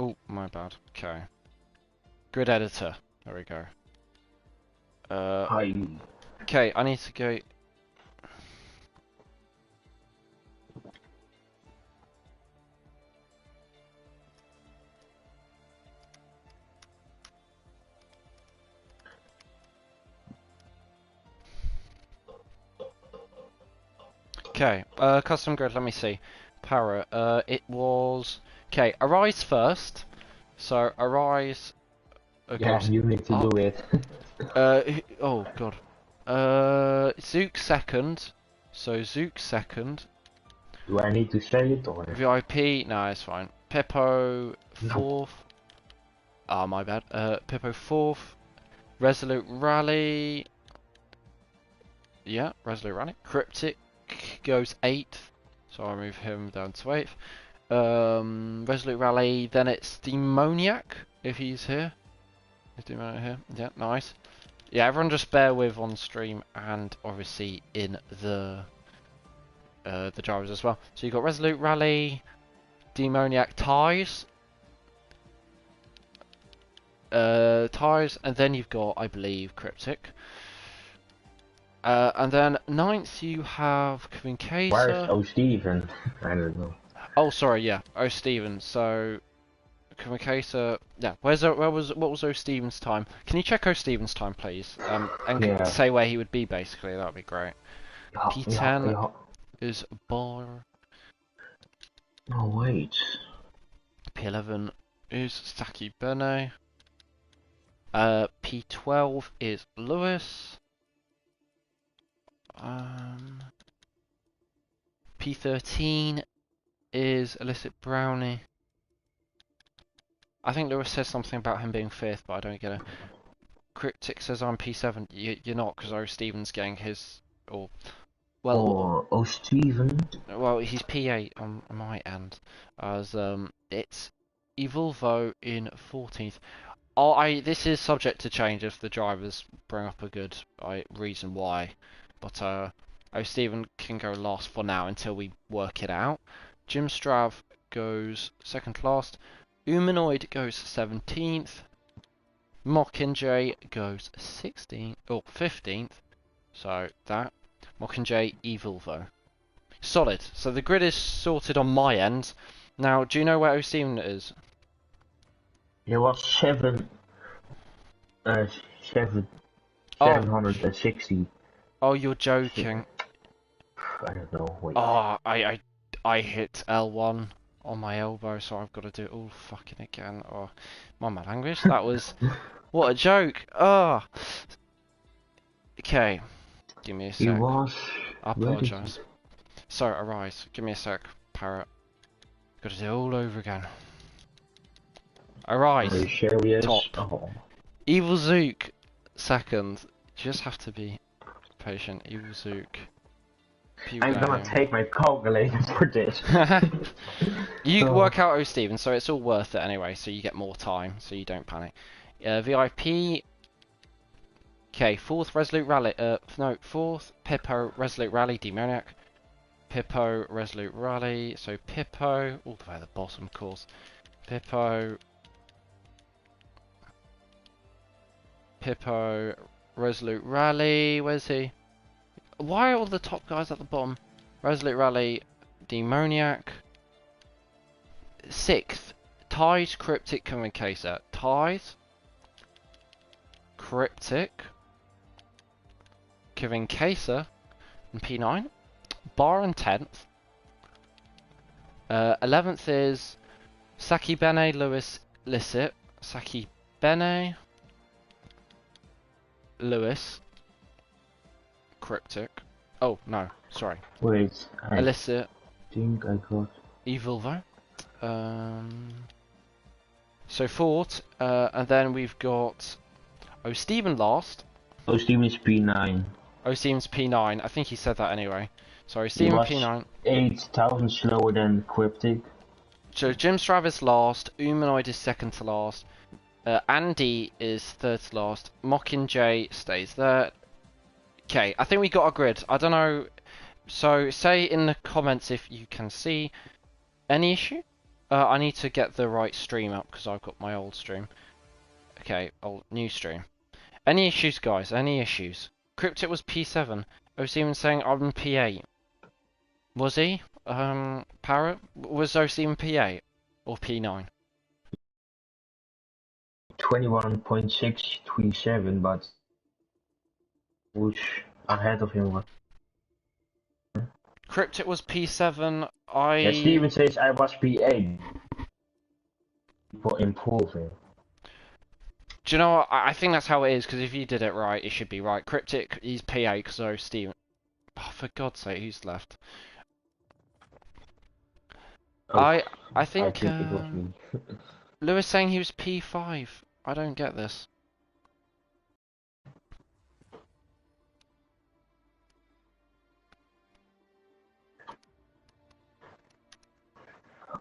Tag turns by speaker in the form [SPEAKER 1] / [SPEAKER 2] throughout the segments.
[SPEAKER 1] Oh, my bad. Okay. Grid editor. There we go.
[SPEAKER 2] Hi.
[SPEAKER 1] Okay, I need to go. Okay, custom grid, let me see. Para, it was... Okay, Arise first. So, Arise...
[SPEAKER 2] Yeah, you need to do it.
[SPEAKER 1] Oh, God. Zook second. So, Zook second.
[SPEAKER 2] Do I need to say it or?
[SPEAKER 1] VIP, no, it's fine. Pippo
[SPEAKER 2] No.
[SPEAKER 1] fourth. Ah, my bad. Pippo fourth. Resolute Rally. Yeah, Resolute Rally. Cryptic goes 8th. So I'll move him down to 8th. Resolute Rally, then it's Demoniac, if he's here. Is Demoniac here? Yeah, nice. Yeah, everyone just bear with on stream and obviously in the drivers as well. So you've got Resolute Rally, Demoniac Ties. Ties, and then you've got, I believe, Cryptic. And then 9th you have Kevin
[SPEAKER 2] Where's O'Steven? I don't know.
[SPEAKER 1] Oh, sorry, yeah, O'Steven. So, Kevin yeah. What was O'Steven's time? Can you check O'Steven's time, please? And
[SPEAKER 2] Yeah.
[SPEAKER 1] say where he would be, basically. That would be great. P10
[SPEAKER 2] Yeah.
[SPEAKER 1] is Bar.
[SPEAKER 2] Oh wait.
[SPEAKER 1] P11 is Saki Bene. P12 is Lewis. P13 is Illicit Brownie. I think Lewis says something about him being 5th, but I don't get it. Cryptic says I'm P7. You're not, because O'Steven's getting his... Or... Well...
[SPEAKER 2] O'Steven?
[SPEAKER 1] Well, he's P8 on my end. As, it's Evolvo in 14th. This is subject to change if the drivers bring up a good reason why. But, O'Steven can go last for now until we work it out. Jim Strav goes second last. Humanoid goes 17th. Mockinjay goes 16th or 15th. So that Mockinjay Evolvo. Solid. So the grid is sorted on my end. Now, do you know where O'Steven is?
[SPEAKER 2] It was 760.
[SPEAKER 1] Oh, you're joking.
[SPEAKER 2] I don't know. Wait.
[SPEAKER 1] Oh, I hit L1 on my elbow, so I've got to do it all fucking again. Oh, my language. That was what a joke. Oh. Okay, give me a sec. I apologise. So, Arise. Give me a sec, Parrot. Got to do it all over again. Arise. Top.
[SPEAKER 2] Oh.
[SPEAKER 1] Evil Zook. Second. Just have to be patient. Evil Zook.
[SPEAKER 2] I'm gonna take my calculator for this.
[SPEAKER 1] You work out O'Steven, so it's all worth it anyway, so you get more time, so you don't panic. VIP. Okay, 4th Resolute Rally. No, 4th Pippo Resolute Rally Demoniac. Pippo Resolute Rally. So Pippo, all the way at the bottom, of course. Pippo Resolute Rally. Where's he? Why are all the top guys at the bottom? Resolute Rally, Demoniac. 6th, Ties, Cryptic, Communicator. Ties, Cryptic, Communicator, and P9. Bar and 10th. 11th is Saki Bene, Lewis, Licit. Saki Bene, Lewis. Cryptic. Oh, no, sorry.
[SPEAKER 2] Wait,
[SPEAKER 1] Illicit.
[SPEAKER 2] Think I got...
[SPEAKER 1] Evolvo. So 4th, and then we've got O'Steven last.
[SPEAKER 2] O'Steven is P9.
[SPEAKER 1] O'Steven's P9, I think he said that anyway. So O'Steven P9.
[SPEAKER 2] 8,000 slower than Cryptic.
[SPEAKER 1] So Jim Strav is last, Humanoid is second to last, Andy is third to last, Mockinjay stays there. Okay, I think we got a grid. I don't know. So say in the comments if you can see any issue. I need to get the right stream up because I've got my old stream. Okay, new stream. Any issues, guys? Any issues? Cryptic was P7. I was even saying I'm P8. Was he? Parrot? Was Ocean P8 or P9?
[SPEAKER 2] 21.637, but who's ahead of him?
[SPEAKER 1] Cryptic was P7.
[SPEAKER 2] Yeah, Steven says I was P8 for improving.
[SPEAKER 1] Do you know what? I think that's how it is, because if you did it right, it should be right. Cryptic, he's P8, so Steven... Oh, for God's sake, who's left?
[SPEAKER 2] Oh,
[SPEAKER 1] I think
[SPEAKER 2] it was me.
[SPEAKER 1] Lewis saying he was P5. I don't get this.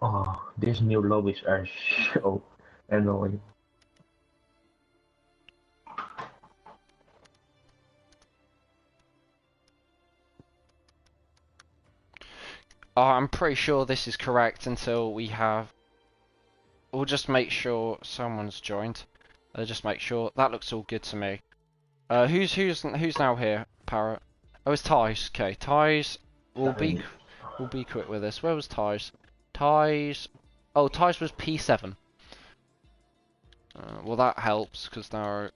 [SPEAKER 2] Oh, these new lobbies are so annoying.
[SPEAKER 1] I'm pretty sure this is correct until we have... We'll just make sure someone's joined. Just make sure. That looks all good to me. Who's now here, Parrot? Oh, it's Ties. Okay, Ties will be quick with this. Where was Ties? Ties. Oh, Ties was P7. Well, that helps because now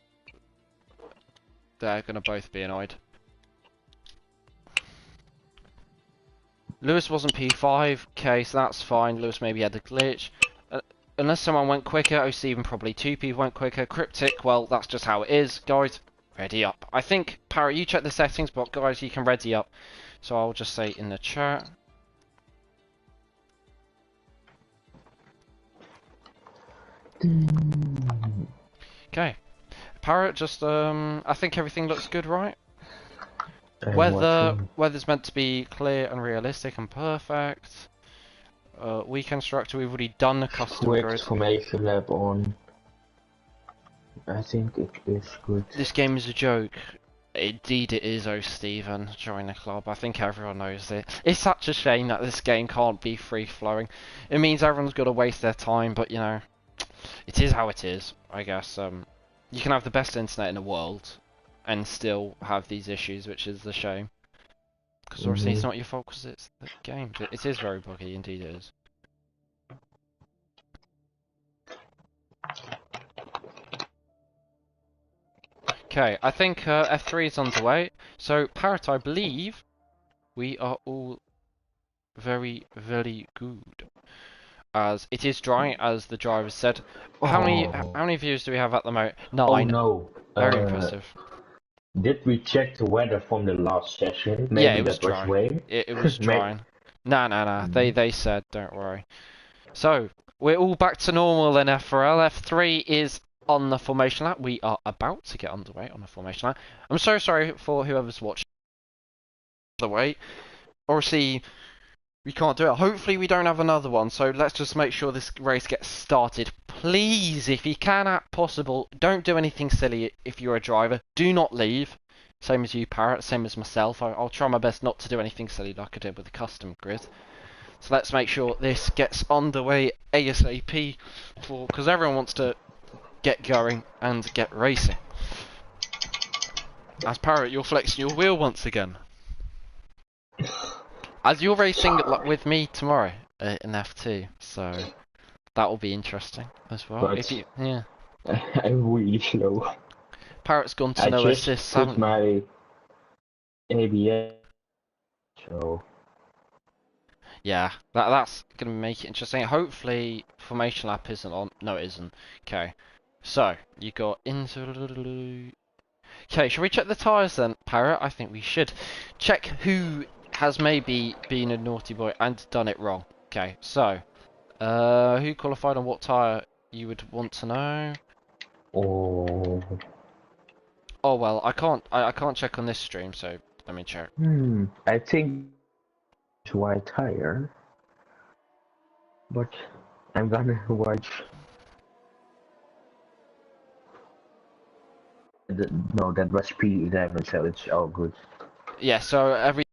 [SPEAKER 1] they're gonna both be annoyed. Lewis wasn't P5. Okay, so that's fine. Lewis maybe had a glitch. Unless someone went quicker, oh, Steven probably 2 people went quicker. Cryptic, well, that's just how it is. Guys, ready up. I think, Parrot, you check the settings, but guys, you can ready up. So I'll just say in the chat. Okay. Parrot, just, I think everything looks good, right? Weather's meant to be clear and realistic and perfect. Weekend structure, we've already done the custom grid.
[SPEAKER 2] Formation lab on. I think it is good.
[SPEAKER 1] This game is a joke. Indeed it is, oh Stephen. Join the club. I think everyone knows it. It's such a shame that this game can't be free-flowing. It means everyone's got to waste their time, but you know, it is how it is, I guess. You can have the best internet in the world and still have these issues, which is the shame. Because obviously it's not your fault because it's the game. It is very buggy, indeed it is. Okay, I think F3 is underway. So, Parrot, I believe we are all very, very good. As it is dry, as the driver said. How many views do we have at the moment? 9.
[SPEAKER 2] Oh no.
[SPEAKER 1] Very impressive.
[SPEAKER 2] Did we check the weather from the last session? Maybe
[SPEAKER 1] yeah, it was dry.
[SPEAKER 2] rain?
[SPEAKER 1] It was dry. Nah. They said, don't worry. So, we're all back to normal in FRL. F3 is on the formation lap. We are about to get underway on the formation lap. I'm so sorry for whoever's watching the way. Obviously, we can't do it. Hopefully we don't have another one. So let's just make sure this race gets started. Please, if you can, possible, don't do anything silly if you're a driver. Do not leave. Same as you, Parrot. Same as myself. I'll try my best not to do anything silly like I did with the custom grid. So let's make sure this gets underway ASAP, because everyone wants to get going and get racing. As Parrot, you're flexing your wheel once again. As you're racing with me tomorrow in F2, so that will be interesting as well.
[SPEAKER 2] But
[SPEAKER 1] if you, yeah.
[SPEAKER 2] I'm really slow.
[SPEAKER 1] Parrot's gone to no assist.
[SPEAKER 2] I just put my ABS, so...
[SPEAKER 1] Yeah, that's going to make it interesting. Hopefully, formation lap isn't on. No, it isn't. Okay. So, you got into... Okay, should we check the tyres then, Parrot? I think we should. Check who has maybe been a naughty boy and done it wrong. Okay, so... who qualified on what tyre you would want to know?
[SPEAKER 2] Oh...
[SPEAKER 1] Oh, well, I can't check on this stream, so let me check.
[SPEAKER 2] I think... white tire, but I'm gonna watch. No, that was P11, so it's all good.
[SPEAKER 1] Yeah, so everything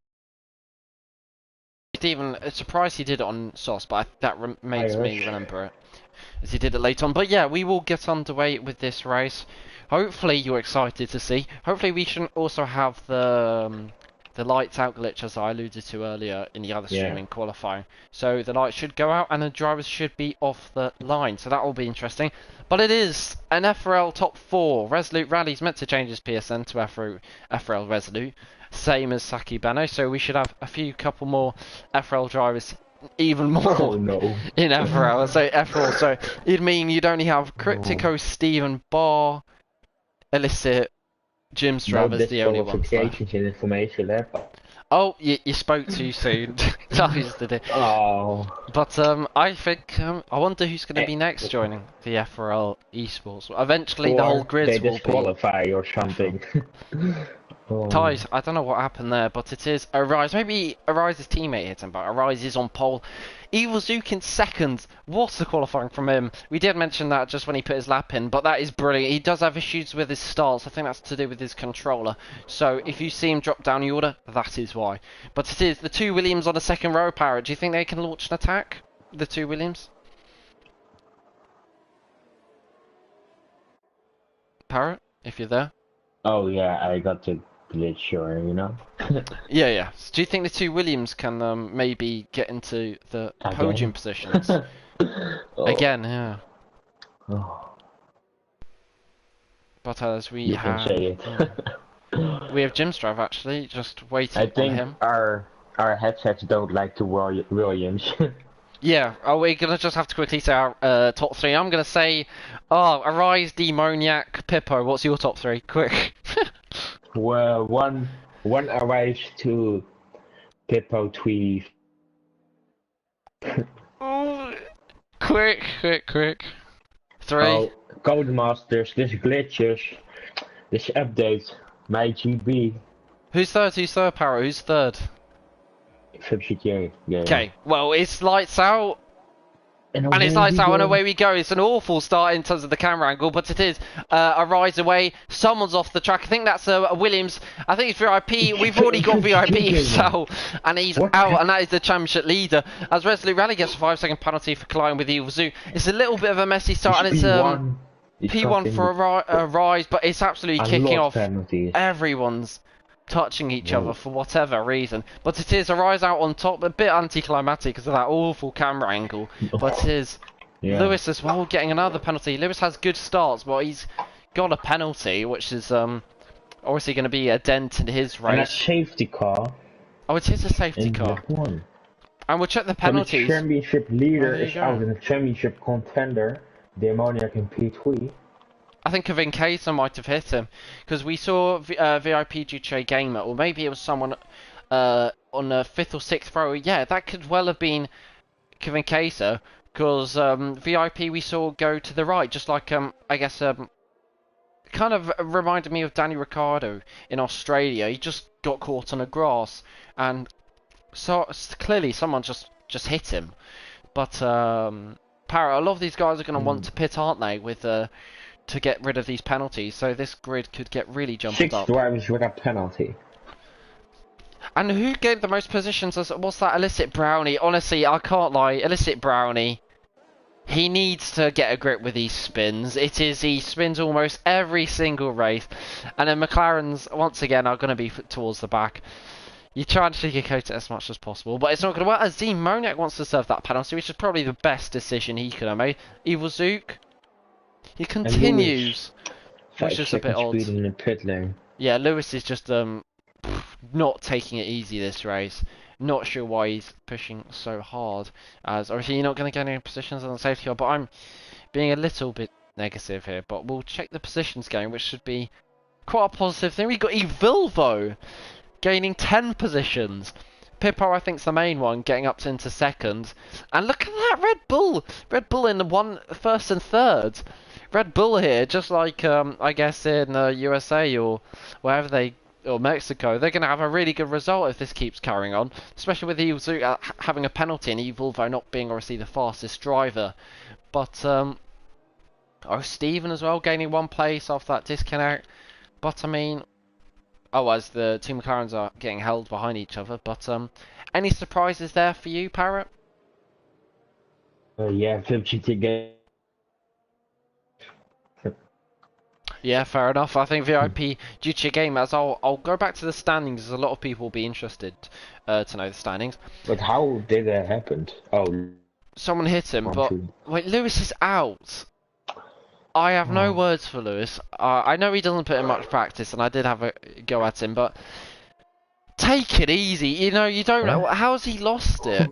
[SPEAKER 1] Stephen, it's surprised he did it on sauce, but that makes me
[SPEAKER 2] Irish.
[SPEAKER 1] remember it, as he did it late on. But yeah, we will get underway with this race. Hopefully you're excited to see. Hopefully we should also have the lights out glitch, as I alluded to earlier in the other streaming qualifying. So the lights should go out and the drivers should be off the line. So that will be interesting. But it is an FRL top 4. Resolute Rally's meant to change his PSN to FRL Resolute, same as Saki Bano. So we should have a couple more FRL drivers, even more in FRL. So FRL. So it'd mean you'd only have Cryptico, Steven, Bar, Illicit, Jim Stravers, the only ones left.
[SPEAKER 2] In information left.
[SPEAKER 1] Oh, you spoke too soon. That was the day.
[SPEAKER 2] Oh.
[SPEAKER 1] But I think I wonder who's going to be next joining the FRL esports. Eventually, the whole grids
[SPEAKER 2] they
[SPEAKER 1] will
[SPEAKER 2] disqualify or something.
[SPEAKER 1] Ties, I don't know what happened there, but it is Arise. Maybe Arise's teammate hit him, but Arise is on pole. Evil Zook in second. What's the qualifying from him? We did mention that just when he put his lap in, but that is brilliant. He does have issues with his starts. I think that's to do with his controller. So if you see him drop down the order, that is why. But it is the two Williams on the second row, Parrot. Do you think they can launch an attack? The two Williams? Parrot, if you're there.
[SPEAKER 2] Oh yeah, I got the glitch, sure, you know.
[SPEAKER 1] Yeah. So do you think the two Williams can maybe get into the podium positions? Again, yeah. But as we have, we have Jim Strav actually just waiting on him.
[SPEAKER 2] I think our headsets don't like the Williams.
[SPEAKER 1] Yeah, we're gonna just have to quickly say our top 3. I'm gonna say, Arise, Demoniac, Pippo. What's your top 3? Quick.
[SPEAKER 2] Well, one Arise, 2 Pippo, 3.
[SPEAKER 1] Quick. 3.
[SPEAKER 2] Oh, Codemasters, this glitches, this update, my GB.
[SPEAKER 1] Who's third, Parrot? Who's third?
[SPEAKER 2] Substitute. Yeah.
[SPEAKER 1] Okay, well, it's lights out. And it's lights out and away we go. It's an awful start in terms of the camera angle, but it is a rise away. Someone's off the track. I think that's a Williams. I think it's VIP. We've already got VIP, so, and he's out, and that is the championship leader. As Resolute Rally gets a 5-second penalty for colliding with Evil Zoo. It's a little bit of a messy start, and it's P1 for a rise, but it's absolutely kicking off. Everyone's touching each other for whatever reason, but it is a rise out on top, a bit anticlimactic because of that awful camera angle, but it is Lewis as well getting another penalty. Lewis has good starts, but he's got a penalty, which is obviously going to be a dent in his race.
[SPEAKER 2] And a safety car.
[SPEAKER 1] Oh, it is a safety car. And we'll check the penalties.
[SPEAKER 2] The championship leader is out in the championship contender, Demoniac in P3.
[SPEAKER 1] I think of Incasa might have hit him, because we saw VIP Duce Gamer, or maybe it was someone on the 5th or 6th row. Yeah, that could well have been Incasa, because VIP we saw go to the right, just like, I guess, kind of reminded me of Danny Ricciardo in Australia. He just got caught on the grass, and so clearly someone just hit him. But, Parrot, a lot of these guys are going to want to pit, aren't they, with to get rid of these penalties, so this grid could get really jumped up.
[SPEAKER 2] 6 drivers with a penalty.
[SPEAKER 1] And who gave the most positions? What's that? Illicit Brownie. Honestly, I can't lie. Illicit Brownie. He needs to get a grip with these spins. He spins almost every single race. And then McLaren's, once again, are going to be towards the back. You try and sugarcoat it as much as possible, but it's not going to work. As Demoniac wants to serve that penalty, which is probably the best decision he could have made. Evil Zook. He continues, which is a bit odd.
[SPEAKER 2] In the pit lane.
[SPEAKER 1] Yeah, Lewis is just not taking it easy this race. Not sure why he's pushing so hard. As obviously you're not going to get any positions on the safety car, but I'm being a little bit negative here. But we'll check the positions game, which should be quite a positive thing. We've got Evilvo gaining 10 positions. Pippo, I think, is the main one, getting up into second. And look at that Red Bull! Red Bull in the first and third. Red Bull here, just like I guess in USA or wherever or Mexico, they're going to have a really good result if this keeps carrying on, especially with Evil having a penalty and Evilvo not being obviously the fastest driver. But Steven as well gaining 1 place off that disconnect. But I mean, Oh, as the two McLarens are getting held behind each other. But any surprises there for you, Parrot?
[SPEAKER 2] Yeah, 50 game.
[SPEAKER 1] Yeah, fair enough. I think VIP due to your game, as I'll go back to the standings, as a lot of people will be interested to know the standings.
[SPEAKER 2] But how did that happen? Oh,
[SPEAKER 1] Someone hit him,
[SPEAKER 2] one,
[SPEAKER 1] but
[SPEAKER 2] two.
[SPEAKER 1] wait, Lewis is out. I have no
[SPEAKER 2] Oh.
[SPEAKER 1] words for Lewis. I know he doesn't put in much practice, and I did have a go at him, but take it easy. You know, you don't know.
[SPEAKER 2] Huh?
[SPEAKER 1] How's he lost it?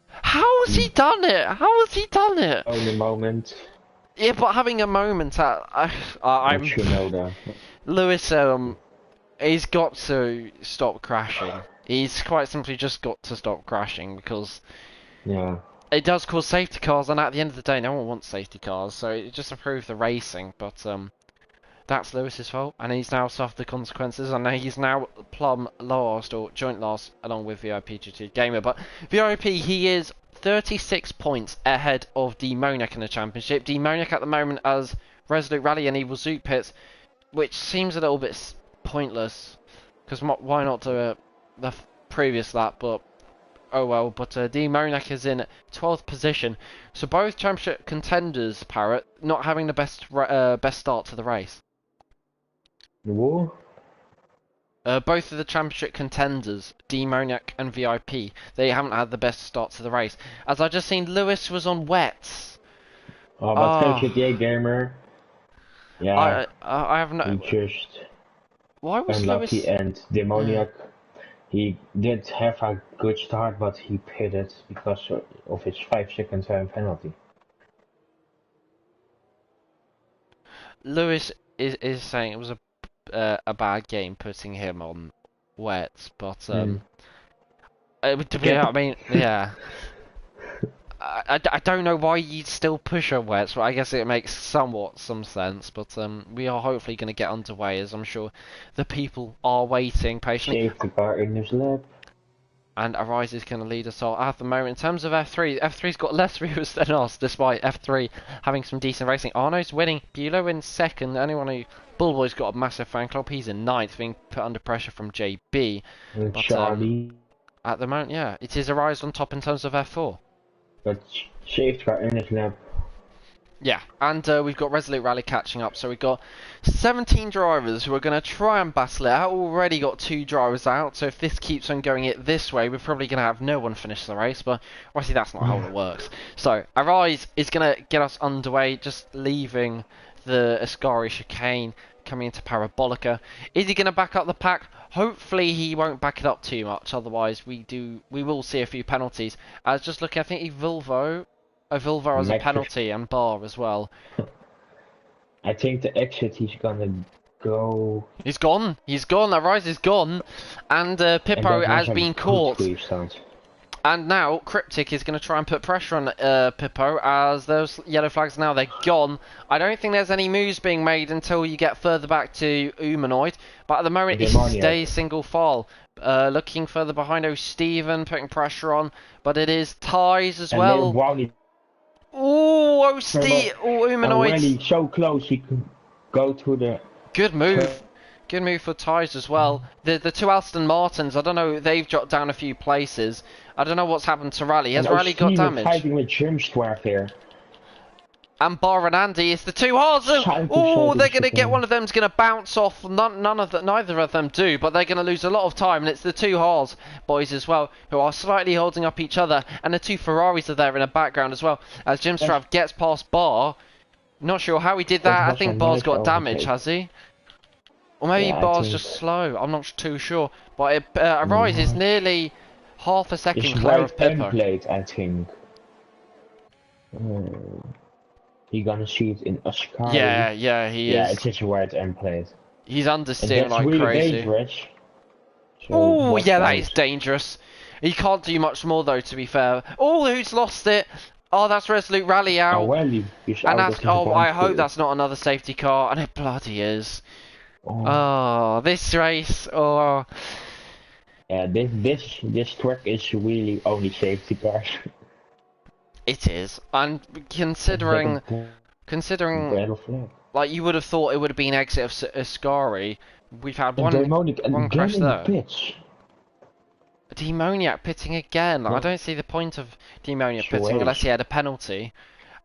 [SPEAKER 1] How has he done it? How has he done it?
[SPEAKER 2] Only moment.
[SPEAKER 1] Yeah, but having a moment at
[SPEAKER 2] Not
[SPEAKER 1] I'm
[SPEAKER 2] sure know that.
[SPEAKER 1] Lewis. He's got to stop crashing. He's quite simply just got to stop crashing because
[SPEAKER 2] Yeah.
[SPEAKER 1] it does cause safety cars, and at the end of the day, no one wants safety cars, so it just improves the racing. But that's Lewis's fault, and he's now suffered the consequences, and he's now plumb last, or joint last, along with VIP GT Gamer. But VIP, he is 36 points ahead of Demoniac in the championship. Demoniac at the moment as Resolute Rally and Evil Zoot Pits, which seems a little bit pointless, because why not do the previous lap, but oh well. But Demoniac is in 12th position, so both championship contenders, Parrot, not having the best start to the race.
[SPEAKER 2] The war?
[SPEAKER 1] Both of the championship contenders, Demoniac and VIP, they haven't had the best start to the race. As I just seen, Lewis was on wets.
[SPEAKER 2] Oh, but Coach GTA Gamer. Yeah.
[SPEAKER 1] I have no.
[SPEAKER 2] He just
[SPEAKER 1] Why was
[SPEAKER 2] unlucky
[SPEAKER 1] Lewis?
[SPEAKER 2] and Demoniac. He did have a good start, but he pitted because of his 5-second time penalty.
[SPEAKER 1] Lewis is saying it was a bad game putting him on wets, but I mean, yeah. I don't know why you'd still push on wets, but I guess it makes some sense. But we are hopefully going to get underway, as I'm sure the people are waiting patiently.
[SPEAKER 2] Safety car in his lap.
[SPEAKER 1] And Arise is going to lead us all at the moment. In terms of F3, F3's got less viewers than us, despite F3 having some decent racing. Arno's winning, Bulow in second. Anyone who... Bullboy's got a massive fan club. He's in ninth, being put under pressure from JB.
[SPEAKER 2] And
[SPEAKER 1] But
[SPEAKER 2] Charlie.
[SPEAKER 1] at the moment, yeah, it is Arise on top in terms of F4.
[SPEAKER 2] But safety car in his lap.
[SPEAKER 1] Yeah, and we've got Resolute Rally catching up, so we've got 17 drivers who are going to try and battle it out. Already got 2 drivers out, so if this keeps on going it this way, we're probably going to have no one finish the race, but obviously that's not how it works. So, Arise is going to get us underway, just leaving the Ascari chicane, coming into Parabolica. Is he going to back up the pack? Hopefully he won't back it up too much, otherwise we will see a few penalties. I was just looking, I think Volvo as a penalty and bar as well.
[SPEAKER 2] I think the exit he's gonna go.
[SPEAKER 1] He's gone. That Rise is gone. And Pippo has been caught. And now Cryptic is going to try and put pressure on Pippo, as those yellow flags now, they're gone. I don't think there's any moves being made until you get further back to Humanoid. But at the moment, it stays single file. Looking further behind, Steven putting pressure on. But it is ties as well. Oh, Humanoid.
[SPEAKER 2] Really so close he could go to the...
[SPEAKER 1] Good move. Good move for ties as well. The two Aston Martins, I don't know, they've dropped down a few places. I don't know what's happened to Rally. Has Rally got damage?
[SPEAKER 2] Fighting with Jimsdorf here.
[SPEAKER 1] And Bar and Andy, it's the two halves. Oh, they're going to get one of them's going to bounce off. Neither of them do, but they're going to lose a lot of time. And it's the two Haas boys as well, who are slightly holding up each other. And the two Ferraris are there in the background as well. As Jim Strav gets past Bar. Not sure how he did that. I think Bar's got damage, has he? Or maybe Bar's just slow. I'm not too sure. But Arise is nearly half a second clear of Pippo.
[SPEAKER 2] Plate, I think. You're gonna see it in Ascari.
[SPEAKER 1] Yeah, he is.
[SPEAKER 2] Yeah, it's just a white end plate.
[SPEAKER 1] He's understeering like
[SPEAKER 2] really
[SPEAKER 1] crazy.
[SPEAKER 2] Dangerous.
[SPEAKER 1] Oh, yeah, that is dangerous. He can't do much more though, to be fair. Oh, who's lost it? Oh, that's Resolute Rally out.
[SPEAKER 2] Oh, well,
[SPEAKER 1] and that's, I hope that's not another safety car, and it bloody is. Oh, this race. Oh.
[SPEAKER 2] Yeah, this track is really only safety cars.
[SPEAKER 1] It is, and considering Like, you would have thought it would have been exit of Ascari. We've had
[SPEAKER 2] And Demonic
[SPEAKER 1] one
[SPEAKER 2] again
[SPEAKER 1] crash
[SPEAKER 2] in the
[SPEAKER 1] there.
[SPEAKER 2] pits.
[SPEAKER 1] Demoniac pitting again. I
[SPEAKER 2] No,
[SPEAKER 1] don't see the point of Demoniac pitting unless
[SPEAKER 2] Suede.
[SPEAKER 1] he had a penalty.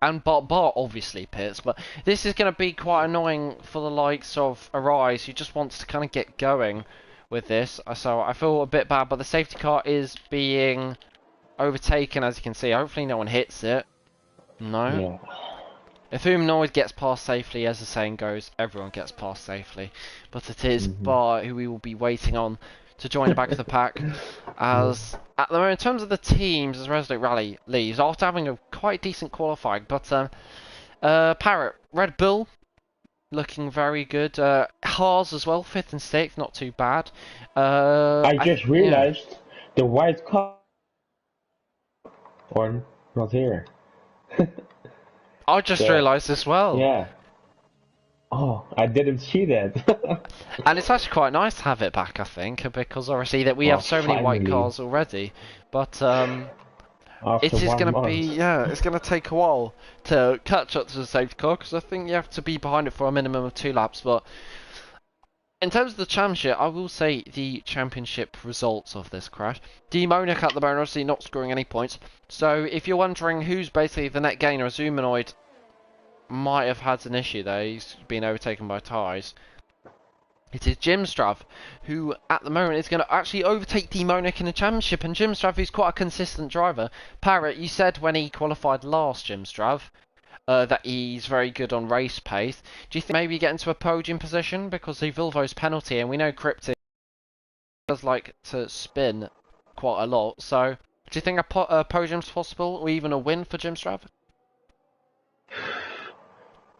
[SPEAKER 1] And Bart obviously pits, but this is going to be quite annoying for the likes of Arise, who just wants to kind of get going with this. So I feel a bit bad, but the safety car is being overtaken, as you can see. Hopefully no one hits it. No.
[SPEAKER 2] Yeah.
[SPEAKER 1] If Humanoid gets past safely, as the saying goes, everyone gets past safely. But it is
[SPEAKER 2] Mhm.
[SPEAKER 1] Bar who we will be waiting on to join the back of the pack.
[SPEAKER 2] Yeah.
[SPEAKER 1] As at the moment, in terms of the teams, as Resolute Rally leaves, after having a quite decent qualifying, but Parrot, Red Bull, looking very good. Haas as well, 5th and 6th, not too bad.
[SPEAKER 2] I just
[SPEAKER 1] Yeah.
[SPEAKER 2] realized the white car or not here.
[SPEAKER 1] I just
[SPEAKER 2] The
[SPEAKER 1] realised as well.
[SPEAKER 2] yeah. Oh, I didn't see that.
[SPEAKER 1] And it's actually quite nice to have it back, I think, because obviously that we
[SPEAKER 2] Oh,
[SPEAKER 1] have so many white
[SPEAKER 2] finally,
[SPEAKER 1] cars already. But
[SPEAKER 2] after
[SPEAKER 1] it is going
[SPEAKER 2] 1
[SPEAKER 1] to be,
[SPEAKER 2] month.
[SPEAKER 1] yeah, it's going to take a while to catch up to the safety car, because I think you have to be behind it for a minimum of 2 laps. But in terms of the championship, I will say the championship results of this crash. Demonic at the moment, obviously not scoring any points. So if you're wondering who's basically the net gainer, as Humanoid might have had an issue there, he's been overtaken by tyres. It is Jimstrav, who at the moment is going to actually overtake Demonic in the championship, and Jimstrav is quite a consistent driver. Parrot, you said when he qualified last, Jimstrav, that he's very good on race pace. Do you think maybe get into a podium position because of Volvo's penalty, and we know Cryptic does like to spin quite a lot, so do you think a podium's possible, or even a win for Jimstrav?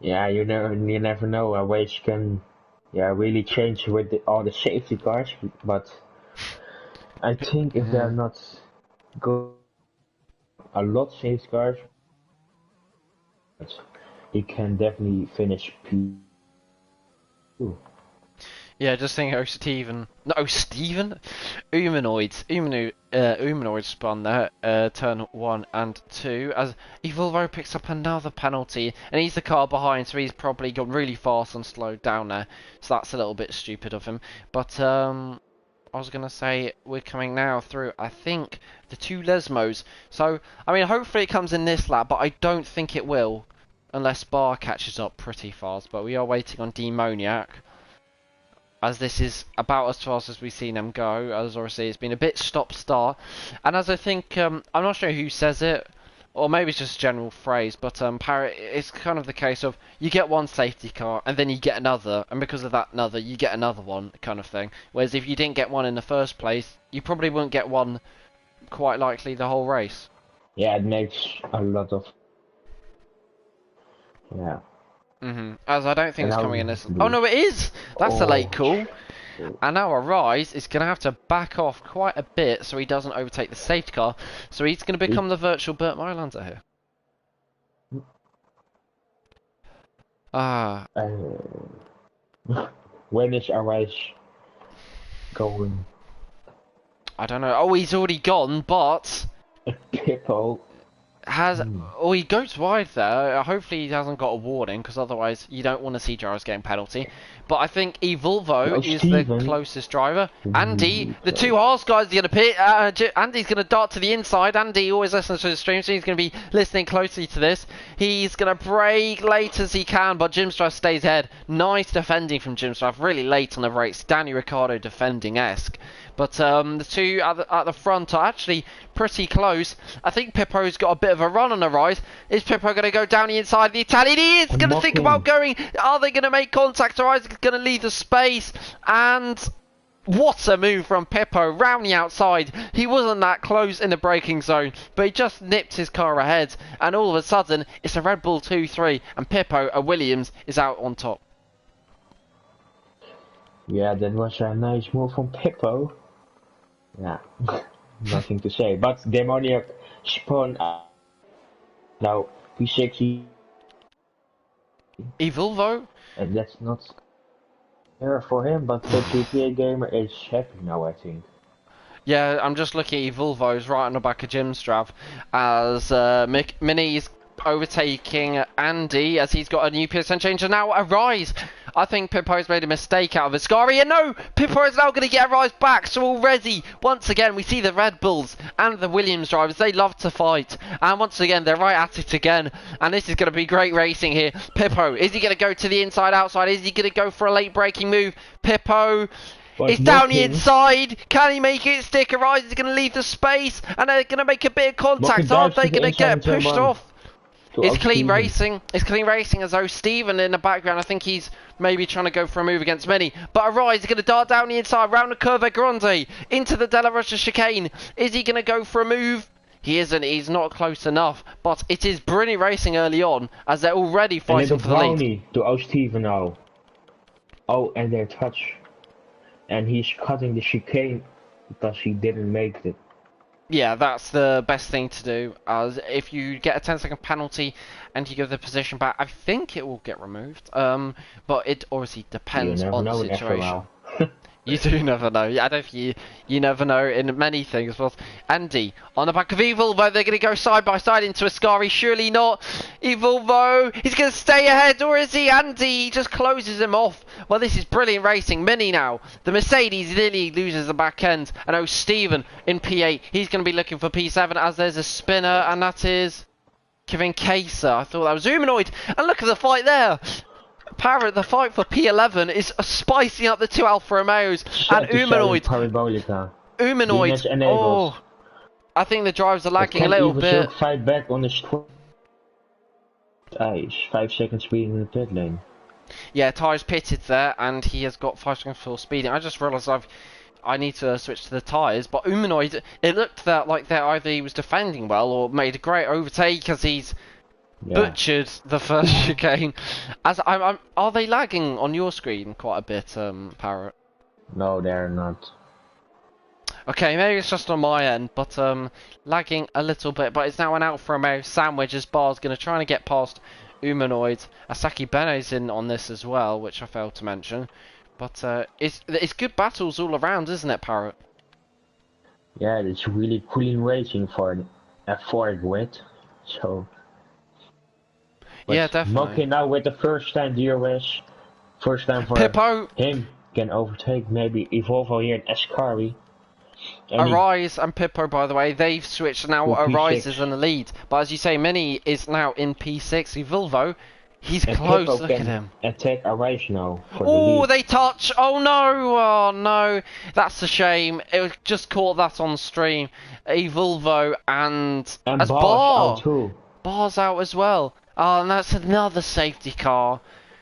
[SPEAKER 2] Yeah, you never know. A race can, yeah, really change with all the safety cars. But I think if they're
[SPEAKER 1] Yeah.
[SPEAKER 2] not good, a lot safety cars, he can definitely finish P2.
[SPEAKER 1] Yeah, just think, oh, Steven. No, Steven? Humanoid spun there, turn 1 and 2, as Evolvo picks up another penalty, and he's the car behind, so he's probably gone really fast and slowed down there, so that's a little bit stupid of him. But, I was going to say, we're coming now through, I think, the 2 Lesmos. So, I mean, hopefully it comes in this lap, but I don't think it will, unless Bar catches up pretty fast, but we are waiting on Demoniac, as this is about as fast as we've seen them go, as obviously it's been a bit stop-start, and as I think, I'm not sure who says it, or maybe it's just a general phrase, but Parrot, it's kind of the case of, you get one safety car, and then you get another, and because of that another, you get another one, kind of thing. Whereas if you didn't get one in the first place, you probably wouldn't get one, quite likely, the whole race.
[SPEAKER 2] Yeah, it makes a lot of, yeah.
[SPEAKER 1] As I don't think
[SPEAKER 2] And
[SPEAKER 1] it's
[SPEAKER 2] now
[SPEAKER 1] coming in this... Oh
[SPEAKER 2] blue.
[SPEAKER 1] no, it is! That's a late
[SPEAKER 2] Oh,
[SPEAKER 1] call. And now Arise is going to have to back off quite a bit so he doesn't overtake the safety car. So he's going to
[SPEAKER 2] it,
[SPEAKER 1] become the virtual Burt Mylander here. Ah,
[SPEAKER 2] when is Arise going?
[SPEAKER 1] I don't know. Oh, he's already gone, but
[SPEAKER 2] Pippo.
[SPEAKER 1] has... Oh, he goes wide there. Hopefully he hasn't got a warning, because otherwise you don't want to see Gyros getting penalty. But I think Evolvo
[SPEAKER 2] No,
[SPEAKER 1] is the
[SPEAKER 2] Steven.
[SPEAKER 1] closest driver. Andy,
[SPEAKER 2] Really
[SPEAKER 1] the
[SPEAKER 2] close.
[SPEAKER 1] two Haas guys are going to pit. Andy's going to dart to the inside. Andy always listens to the stream, so he's going to be listening closely to this. He's going to brake late as he can, but Jimstraff stays ahead. Nice defending from Jimstraff, really late on the race. Danny Ricciardo defending-esque. But the two at the front are actually pretty close. I think Pippo's got a bit of a run on the rise. Is Pippo going to go down the inside of the Italian? He is going to think about going. Are they going to make contact, or is he going to leave the space? And what a move from Pippo round the outside. He wasn't that close in the braking zone, but he just nipped his car ahead. And all of a sudden, it's a Red Bull 2-3, and Pippo, a Williams, is out on top.
[SPEAKER 2] Yeah, that was a nice move from Pippo. Yeah, nothing to say. But Demoniac spun now P60,
[SPEAKER 1] Evolvo?
[SPEAKER 2] and that's not fair for him. But the GTA gamer is happy now, I think.
[SPEAKER 1] Yeah, I'm just looking at Evolvo's right on the back of Jimstrav as Mini's overtaking Andy as he's got a new PSN change and now a rise. I think Pippo's made a mistake out of Ascari, and no, Pippo is now going to get a rise back. So already, once again, we see the Red Bulls and the Williams drivers. They love to fight, and once again, they're right at it again. And this is going to be great racing here. Pippo, is he going to go to the inside, outside? Is he going to go for a late braking move? Pippo is down the inside. Can he make it? Stick a rise. He's going to leave the space, and they're going to make a bit of contact. Are they going to get pushed off? It's clean racing. It's clean racing as though Steven in the background, I think he's maybe trying to go for a move against Mini. But a rise, he's going to dart down the inside, round the curve Grande, into the Della Rocha chicane. Is he going to go for a move? He isn't. He's not close enough. But it is brilliant racing early on as they're already fighting for the lead.
[SPEAKER 2] To Steven now. Oh, and their touch. And he's cutting the chicane because he didn't make it.
[SPEAKER 1] Yeah, that's the best thing to do, as if you get a 10-second penalty and you give the position back, I think it will get removed. But it obviously depends on the situation. You do never know. I don't think you never know in many things. But Andy on the back of Evolvo, they're going to go side by side into Ascari. Surely not. Evolvo, he's going to stay ahead, or is he? Andy just closes him off. Well, this is brilliant racing. Mini now. The Mercedes nearly loses the back end. And oh, Steven in P8. He's going to be looking for P7 as there's a spinner, and that is Kevin Kaiser. I thought that was Humanoid. And look at the fight there. Parrot, the fight for P11 is spicing up the two Alfa Romeos and Humanoid. Humanoid. Oh, I think the drivers are lagging a little bit.
[SPEAKER 2] Fight back on the 5 seconds speeding in the pit lane.
[SPEAKER 1] Yeah, Ty's pitted there, and he has got 5 seconds for speeding. I just realised I need to switch to the tyres, but Humanoid, it looked like that either he was defending well or made a great overtake as he's butchered the first chicane. As are they lagging on your screen quite a bit, Parrot?
[SPEAKER 2] No, they're not.
[SPEAKER 1] Okay, maybe it's just on my end, but lagging a little bit. But it's now an Alfa Romeo sandwich as Bar's going to try and get past Humanoid. Asaki Bene's in on this as well, which I failed to mention. But it's good battles all around, isn't it, Parrot?
[SPEAKER 2] Yeah, it's really clean racing for a Ford grid. So. But
[SPEAKER 1] yeah, definitely.
[SPEAKER 2] Moki now with the first time DRS, first time for
[SPEAKER 1] Pippo.
[SPEAKER 2] Him can overtake maybe Evolvo here in Ascari.
[SPEAKER 1] Arise and Pippo, by the way, they've switched now. Arise is in the lead, but as you say, Mini is now in P6. Evolvo, he's close.
[SPEAKER 2] Pippo
[SPEAKER 1] look at him.
[SPEAKER 2] Attack Arise now.
[SPEAKER 1] Oh, they touch. Oh no! Oh no! That's a shame. It was just caught that on stream. Evolvo and as Bar. Bar's out as well. Oh, and that's another safety car.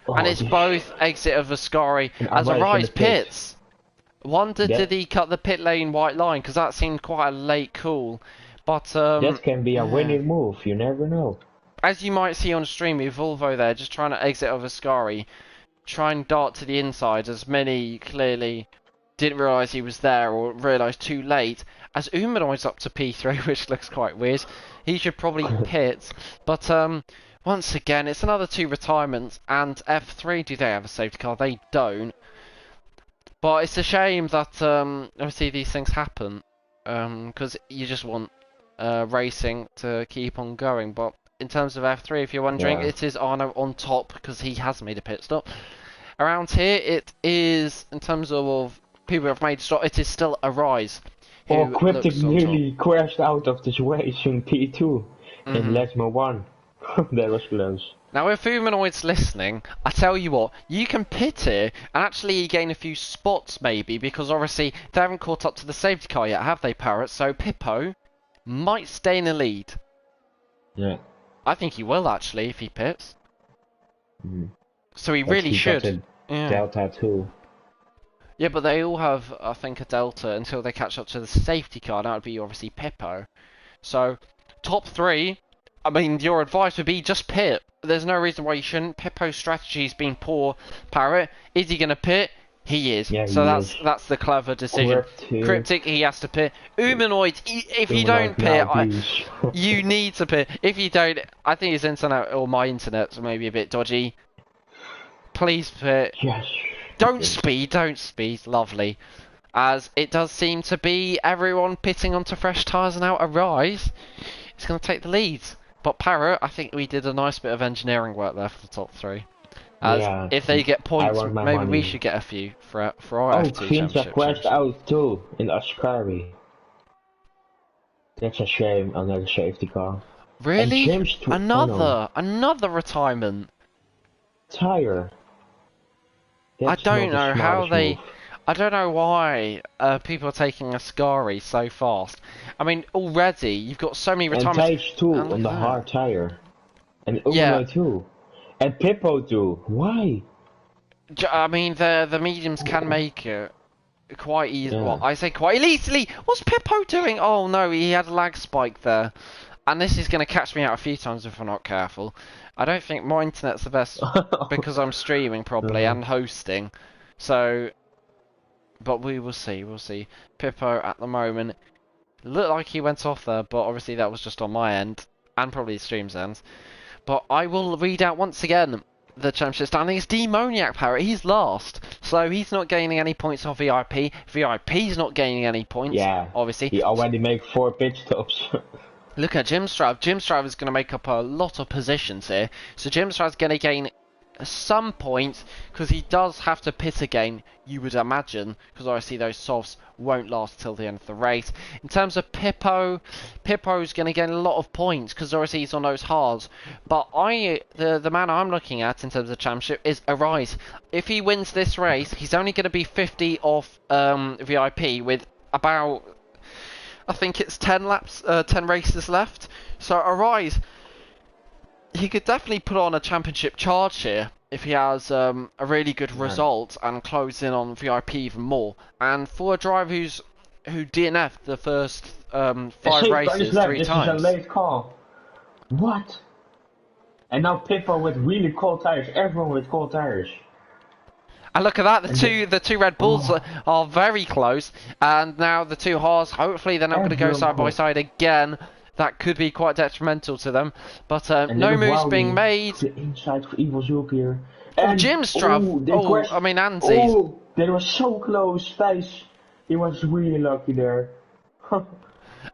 [SPEAKER 1] And it's both exit of Ascari as Arise pits. Wondered did he cut the pit lane white line, because that seemed quite a late call. But
[SPEAKER 2] that can be a winning move, you never know.
[SPEAKER 1] As you might see on stream, Volvo there just trying to exit of Ascari, try and dart to the inside, as many clearly didn't realise he was there or realised too late. As Humanoid's up to P3, which looks quite weird. He should probably pit. But once again, it's another 2 retirements, and F3, do they have a safety car? They don't. But it's a shame that obviously these things happen, because you just want racing to keep on going. But in terms of F3, if you're wondering, it is Arno on top because he has made a pit stop. Around here, it is, in terms of people who have made a stop, it is still Arise.
[SPEAKER 2] Oh, Cryptic nearly crashed out of this race in P2 in Lesmo 1. That was close.
[SPEAKER 1] Now, if Humanoid's listening, I tell you what, you can pit here and actually gain a few spots maybe, because obviously they haven't caught up to the safety car yet, have they, Parrot? So Pippo might stay in the lead.
[SPEAKER 2] Yeah.
[SPEAKER 1] I think he will actually if he pits. So he really should.
[SPEAKER 2] Delta 2.
[SPEAKER 1] Yeah, but they all have, I think, a Delta until they catch up to the safety car. That would be obviously Pippo. So, top 3. I mean, your advice would be just pit. There's no reason why you shouldn't. Pippo's strategy's been poor, Parrot. Is he going to pit? He is. Yeah, so that's the clever decision. Cryptic, he has to pit. Humanoid, if you don't pit, you need to pit. If you don't, I think his internet or my internet's maybe a bit dodgy. Please pit.
[SPEAKER 2] Yes.
[SPEAKER 1] Don't speed. Lovely. As it does seem to be everyone pitting onto fresh tyres now. Arise. It's going to take the lead. But Parrot, I think we did a nice bit of engineering work there for the top 3. As
[SPEAKER 2] Yeah,
[SPEAKER 1] if they get
[SPEAKER 2] I
[SPEAKER 1] points,
[SPEAKER 2] want my
[SPEAKER 1] maybe we
[SPEAKER 2] money.
[SPEAKER 1] should get a few for our
[SPEAKER 2] Oh,
[SPEAKER 1] F2
[SPEAKER 2] Queens have crashed
[SPEAKER 1] championship.
[SPEAKER 2] out too in Ascari. That's a shame, another safety car. And
[SPEAKER 1] Really?
[SPEAKER 2] James, oh no,
[SPEAKER 1] Another retirement.
[SPEAKER 2] tire.
[SPEAKER 1] I
[SPEAKER 2] That's
[SPEAKER 1] don't
[SPEAKER 2] not the
[SPEAKER 1] know how
[SPEAKER 2] smartest move.
[SPEAKER 1] they. I don't know why people are taking a Ascari so fast. I mean, already you've got so many
[SPEAKER 2] And
[SPEAKER 1] retirements.
[SPEAKER 2] Thijs too
[SPEAKER 1] And look
[SPEAKER 2] on the
[SPEAKER 1] at that.
[SPEAKER 2] hard tire. And
[SPEAKER 1] Yeah,
[SPEAKER 2] Umano too. And Pippo too. Why?
[SPEAKER 1] I mean the mediums can make it quite easy. Well,
[SPEAKER 2] Yeah.
[SPEAKER 1] I say quite easily. What's Pippo doing? Oh no, he had a lag spike there. And this is going to catch me out a few times if I'm not careful. I don't think my internet's the best because I'm streaming probably and hosting. So, but we will see, we'll see. Pippo at the moment looked like he went off there, but obviously that was just on my end and probably the stream's end. But I will read out once again the championship standings. Demoniac Parrot, he's last, so he's not gaining any points on VIP. VIP's not gaining any points,
[SPEAKER 2] Yeah.
[SPEAKER 1] obviously.
[SPEAKER 2] He already made 4 pit stops.
[SPEAKER 1] Look at Jimstrav. Jimstrav is going to make up a lot of positions here. So Jimstrav's going to gain some points because he does have to pit again, you would imagine, because obviously those softs won't last till the end of the race. In terms of Pippo's going to gain a lot of points because obviously he's on those hards. But the man I'm looking at in terms of the championship is Arise. If he wins this race, he's only going to be 50 off VIP with about, I think it's 10 races left. So Arise, he could definitely put on a championship charge here if he has a really good result and close in on VIP even more. And for a driver who DNF'd the first 5 races 3
[SPEAKER 2] this
[SPEAKER 1] times.
[SPEAKER 2] Is a late call. What? And now Pippo with really cold tires. Everyone with cold tires.
[SPEAKER 1] And look at that, the two Red Bulls are very close, and now the 2 Haas, hopefully they're not going to go side by side again. That could be quite detrimental to them, but no moves being made.
[SPEAKER 2] The inside for Evil Zulk here.
[SPEAKER 1] And Jimstrav, I mean Andy.
[SPEAKER 2] Oh, they were so close, Thijs. He was really lucky there.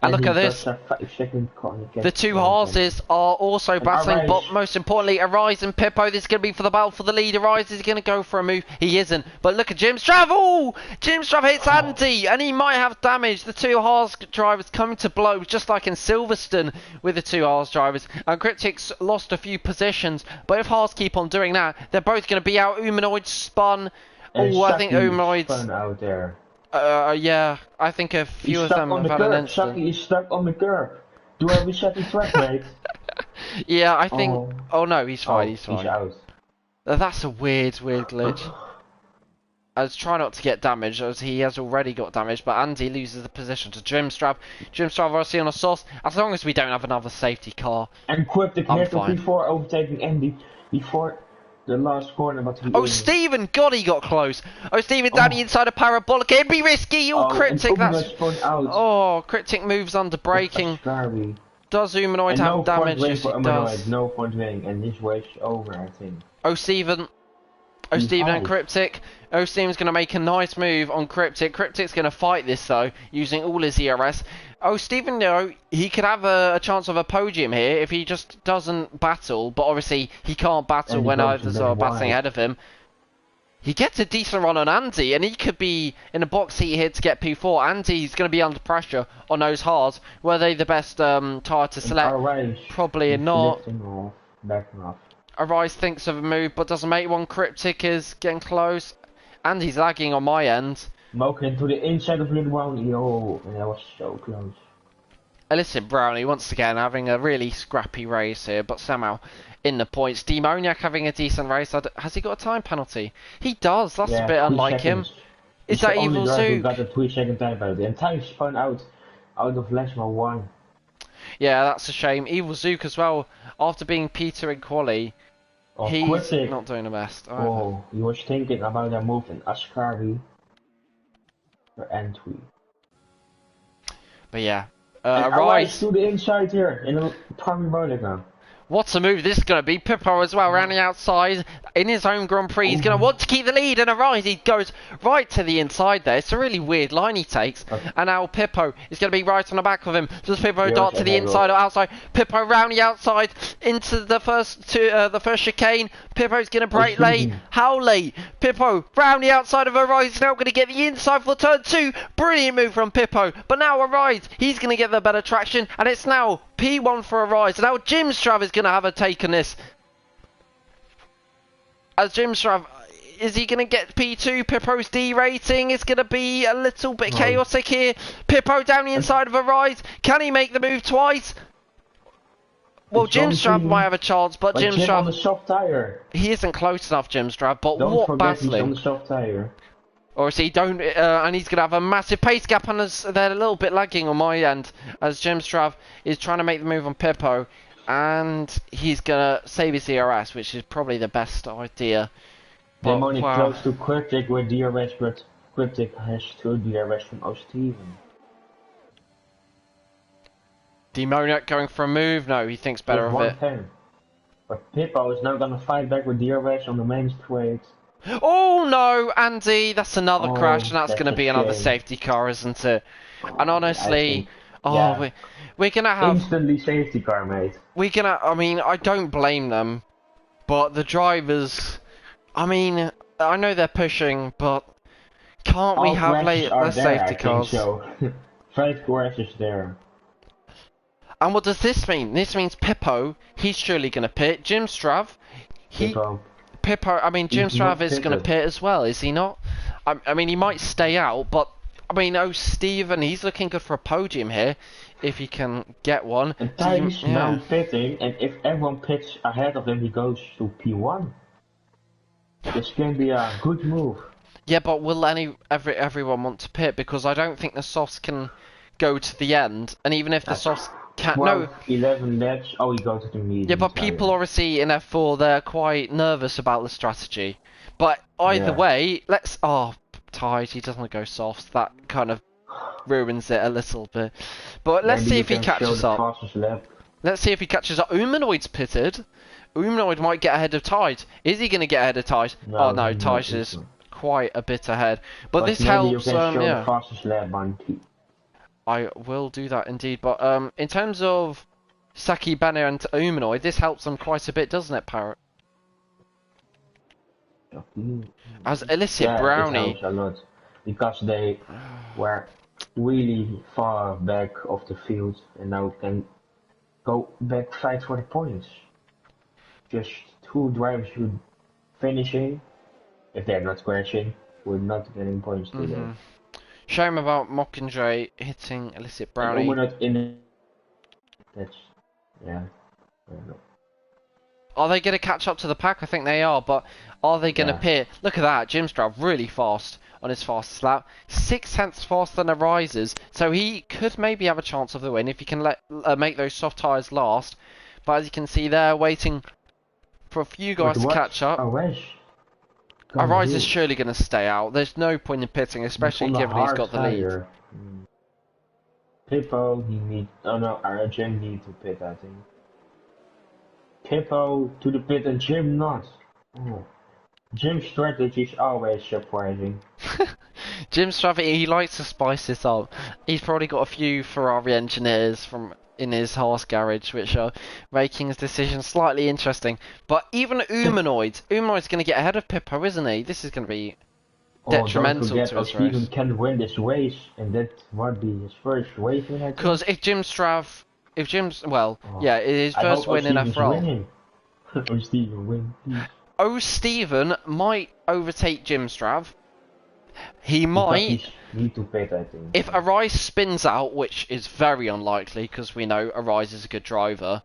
[SPEAKER 1] And look at this. The 2 horses are also battling, but most importantly, Arise and Pippo. This is going to be for the battle for the lead. Arise is going to go for a move. He isn't. But look at Jimstrav. Oh! Jimstrav hits Andy, and he might have damage. The 2 Haas drivers coming to blows, just like in Silverstone with the 2 Haas drivers. And Cryptic's lost a few positions, but if Haas keep on doing that, they're both going to be out. Humanoid spun. Oh, I think Humanoid's
[SPEAKER 2] spun out there.
[SPEAKER 1] Yeah, I think a few of them have had an incident.
[SPEAKER 2] He's stuck on the curb. Do I reset the track, mate?
[SPEAKER 1] Yeah, I think. Oh no, he's fine. He's fine.
[SPEAKER 2] He's out.
[SPEAKER 1] That's a weird glitch. I was trying not to get damaged, as he has already got damaged, but Andy loses the position to Jimstrav. Jimstrav obviously on a sauce. As long as we don't have another safety car,
[SPEAKER 2] and Quip the
[SPEAKER 1] I'm fine.
[SPEAKER 2] before overtaking Andy before the last corner, but
[SPEAKER 1] oh, Stephen! God, he got close. Oh, Stephen down the inside of Parabolic. It'd be risky. Oh, Cryptic. That's. Oh, Cryptic moves under braking. Does Humanoid have damage? Yes, it does.
[SPEAKER 2] No point winning, and his race over, I think.
[SPEAKER 1] Oh, Stephen. Oh, Stephen and Cryptic. Oh, Stephen's going to make a nice move on Cryptic. Cryptic's going to fight this, though, using all his ERS. Oh, Stephen, he could have a chance of a podium here if he just doesn't battle. But obviously, he can't battle when others are battling ahead of him. He gets a decent run on Andy, and he could be in a box seat here to get P4. Andy's going to be under pressure on those hards. Were they the best tyre to select? Probably not. Arise thinks of a move, but doesn't make one. Cryptic is getting close. Andy's lagging on my end.
[SPEAKER 2] Smoking to the inside of Little Brownie. Oh, and that was so close.
[SPEAKER 1] Listen, Brownie once again having a really scrappy race here, but somehow in the points. Demoniac having a decent race. Has he got a time penalty? He does. That's a bit unlike him. Is that Evil Zook?
[SPEAKER 2] Got a 3-second time penalty, and time spun out of Lesmo 1.
[SPEAKER 1] Yeah, that's a shame. Evil Zook as well. After being Peter in quali, he's not doing the best.
[SPEAKER 2] Oh, he was thinking about that move in Ascari for entry.
[SPEAKER 1] But yeah,
[SPEAKER 2] Arise to the inside here in the parabolic now.
[SPEAKER 1] What a move this is going to be. Pippo as well around the outside in his own Grand Prix. He's going to want to keep the lead and arise. He goes right to the inside there. It's a really weird line he takes. And now Pippo is going to be right on the back of him. Does Pippo dart to the inside or outside? Pippo round the outside into the first chicane. Pippo's going to brake late. How late? Pippo round the outside of Arise. He's now going to get the inside for turn 2. Brilliant move from Pippo. But now Arise, he's going to get the better traction. And it's now P1 for Arise. Now Jim Strav is going to have a take on this. As Jim Strav, is he going to get P2? Pippo's D rating is going to be a little bit chaotic here. Pippo down the inside of Arise. Can he make the move twice? Well, Jim Strav might have a chance, but Jim Strav
[SPEAKER 2] on the soft tire.
[SPEAKER 1] He isn't close enough, Jim Strav. But
[SPEAKER 2] Don't
[SPEAKER 1] what
[SPEAKER 2] forget
[SPEAKER 1] battling!
[SPEAKER 2] He's on the soft tire.
[SPEAKER 1] Or is he don't? And he's going to have a massive pace gap, and they're a little bit lagging on my end as Jim Strav is trying to make the move on Pippo, and he's going to save his DRS, which is probably the best idea.
[SPEAKER 2] They're only close to Cryptic with DRS, but Cryptic has 2 DRS from Steven.
[SPEAKER 1] Demoniac going for a move? No, he thinks better of it.
[SPEAKER 2] But Pippo is now going to fight back with DRS on the main straight.
[SPEAKER 1] Oh no, Andy, that's another crash, and that's going to be another safety car, isn't it? And honestly, we're going to have...
[SPEAKER 2] Instantly safety car, mate.
[SPEAKER 1] I mean, I don't blame them, but the drivers... I mean, I know they're pushing, but can't we have less safety cars?
[SPEAKER 2] So. 5 crashes there.
[SPEAKER 1] And what does this mean? This means Pippo, he's surely going to pit. Jim Strav, Jim Strav is going to pit as well, is he not? I mean, he might stay out, but I mean, Steven, he's looking good for a podium here, if he can get one.
[SPEAKER 2] And Ty's now pitting, and if everyone pits ahead of him, he goes to P1. This can be a good move.
[SPEAKER 1] Yeah, but will everyone want to pit? Because I don't think the softs can go to the end, and even if the softs can't...
[SPEAKER 2] 11 laps, you go to the medium.
[SPEAKER 1] Yeah, but people obviously in F4, they're quite nervous about the strategy. But either way, let's... Oh, Tide, he doesn't go softs. That kind of ruins it a little bit. But let's see if he catches up. Let's see if he catches up. Umanoid's pitted. Umanoid might get ahead of Tide. Is he going to get ahead of Tide? No, oh no, Tide is quite a bit ahead. But this helps.
[SPEAKER 2] The fastest lap on
[SPEAKER 1] I will do that indeed. But in terms of Saki, Banner and Umanoid, this helps them quite a bit, doesn't it, Parrot? As Illicit Brownie.
[SPEAKER 2] It helps a lot because they were really far back of the field and now can go back fight for the points. Just 2 drivers who finishing, if they're not crashing, we're not getting points today.
[SPEAKER 1] Shame about Mockingjay hitting Illicit Brownie.
[SPEAKER 2] We're not in. That's I don't know.
[SPEAKER 1] Are they going to catch up to the pack? I think they are, but are they going to pit? Look at that, Jim Strav really fast on his fastest lap. 6 tenths faster than Arises, so he could maybe have a chance of the win if he can make those soft tyres last. But as you can see there, waiting for a few guys to catch up. Arise is surely going to stay out. There's no point in pitting, especially given he's got the lead.
[SPEAKER 2] Pippo, he needs... Oh no, Jim needs to pit, I think. Pippo to the pit and Jim not. Oh. Jim's strategy is always surprising.
[SPEAKER 1] Jim's strategy, he likes to spice this up. He's probably got a few Ferrari engineers in his horse garage, which are making his decision slightly interesting. But even Umanoid's going to get ahead of Pippo, isn't he? This is going to be detrimental to his race.
[SPEAKER 2] Steven can win this race, and that would be his first race win.
[SPEAKER 1] Because if Jim's his first win in FRL.
[SPEAKER 2] Steven win, please.
[SPEAKER 1] Steven might overtake Jim Strav. He might.
[SPEAKER 2] Need to pit, I think.
[SPEAKER 1] If Arise spins out, which is very unlikely because we know Arise is a good driver,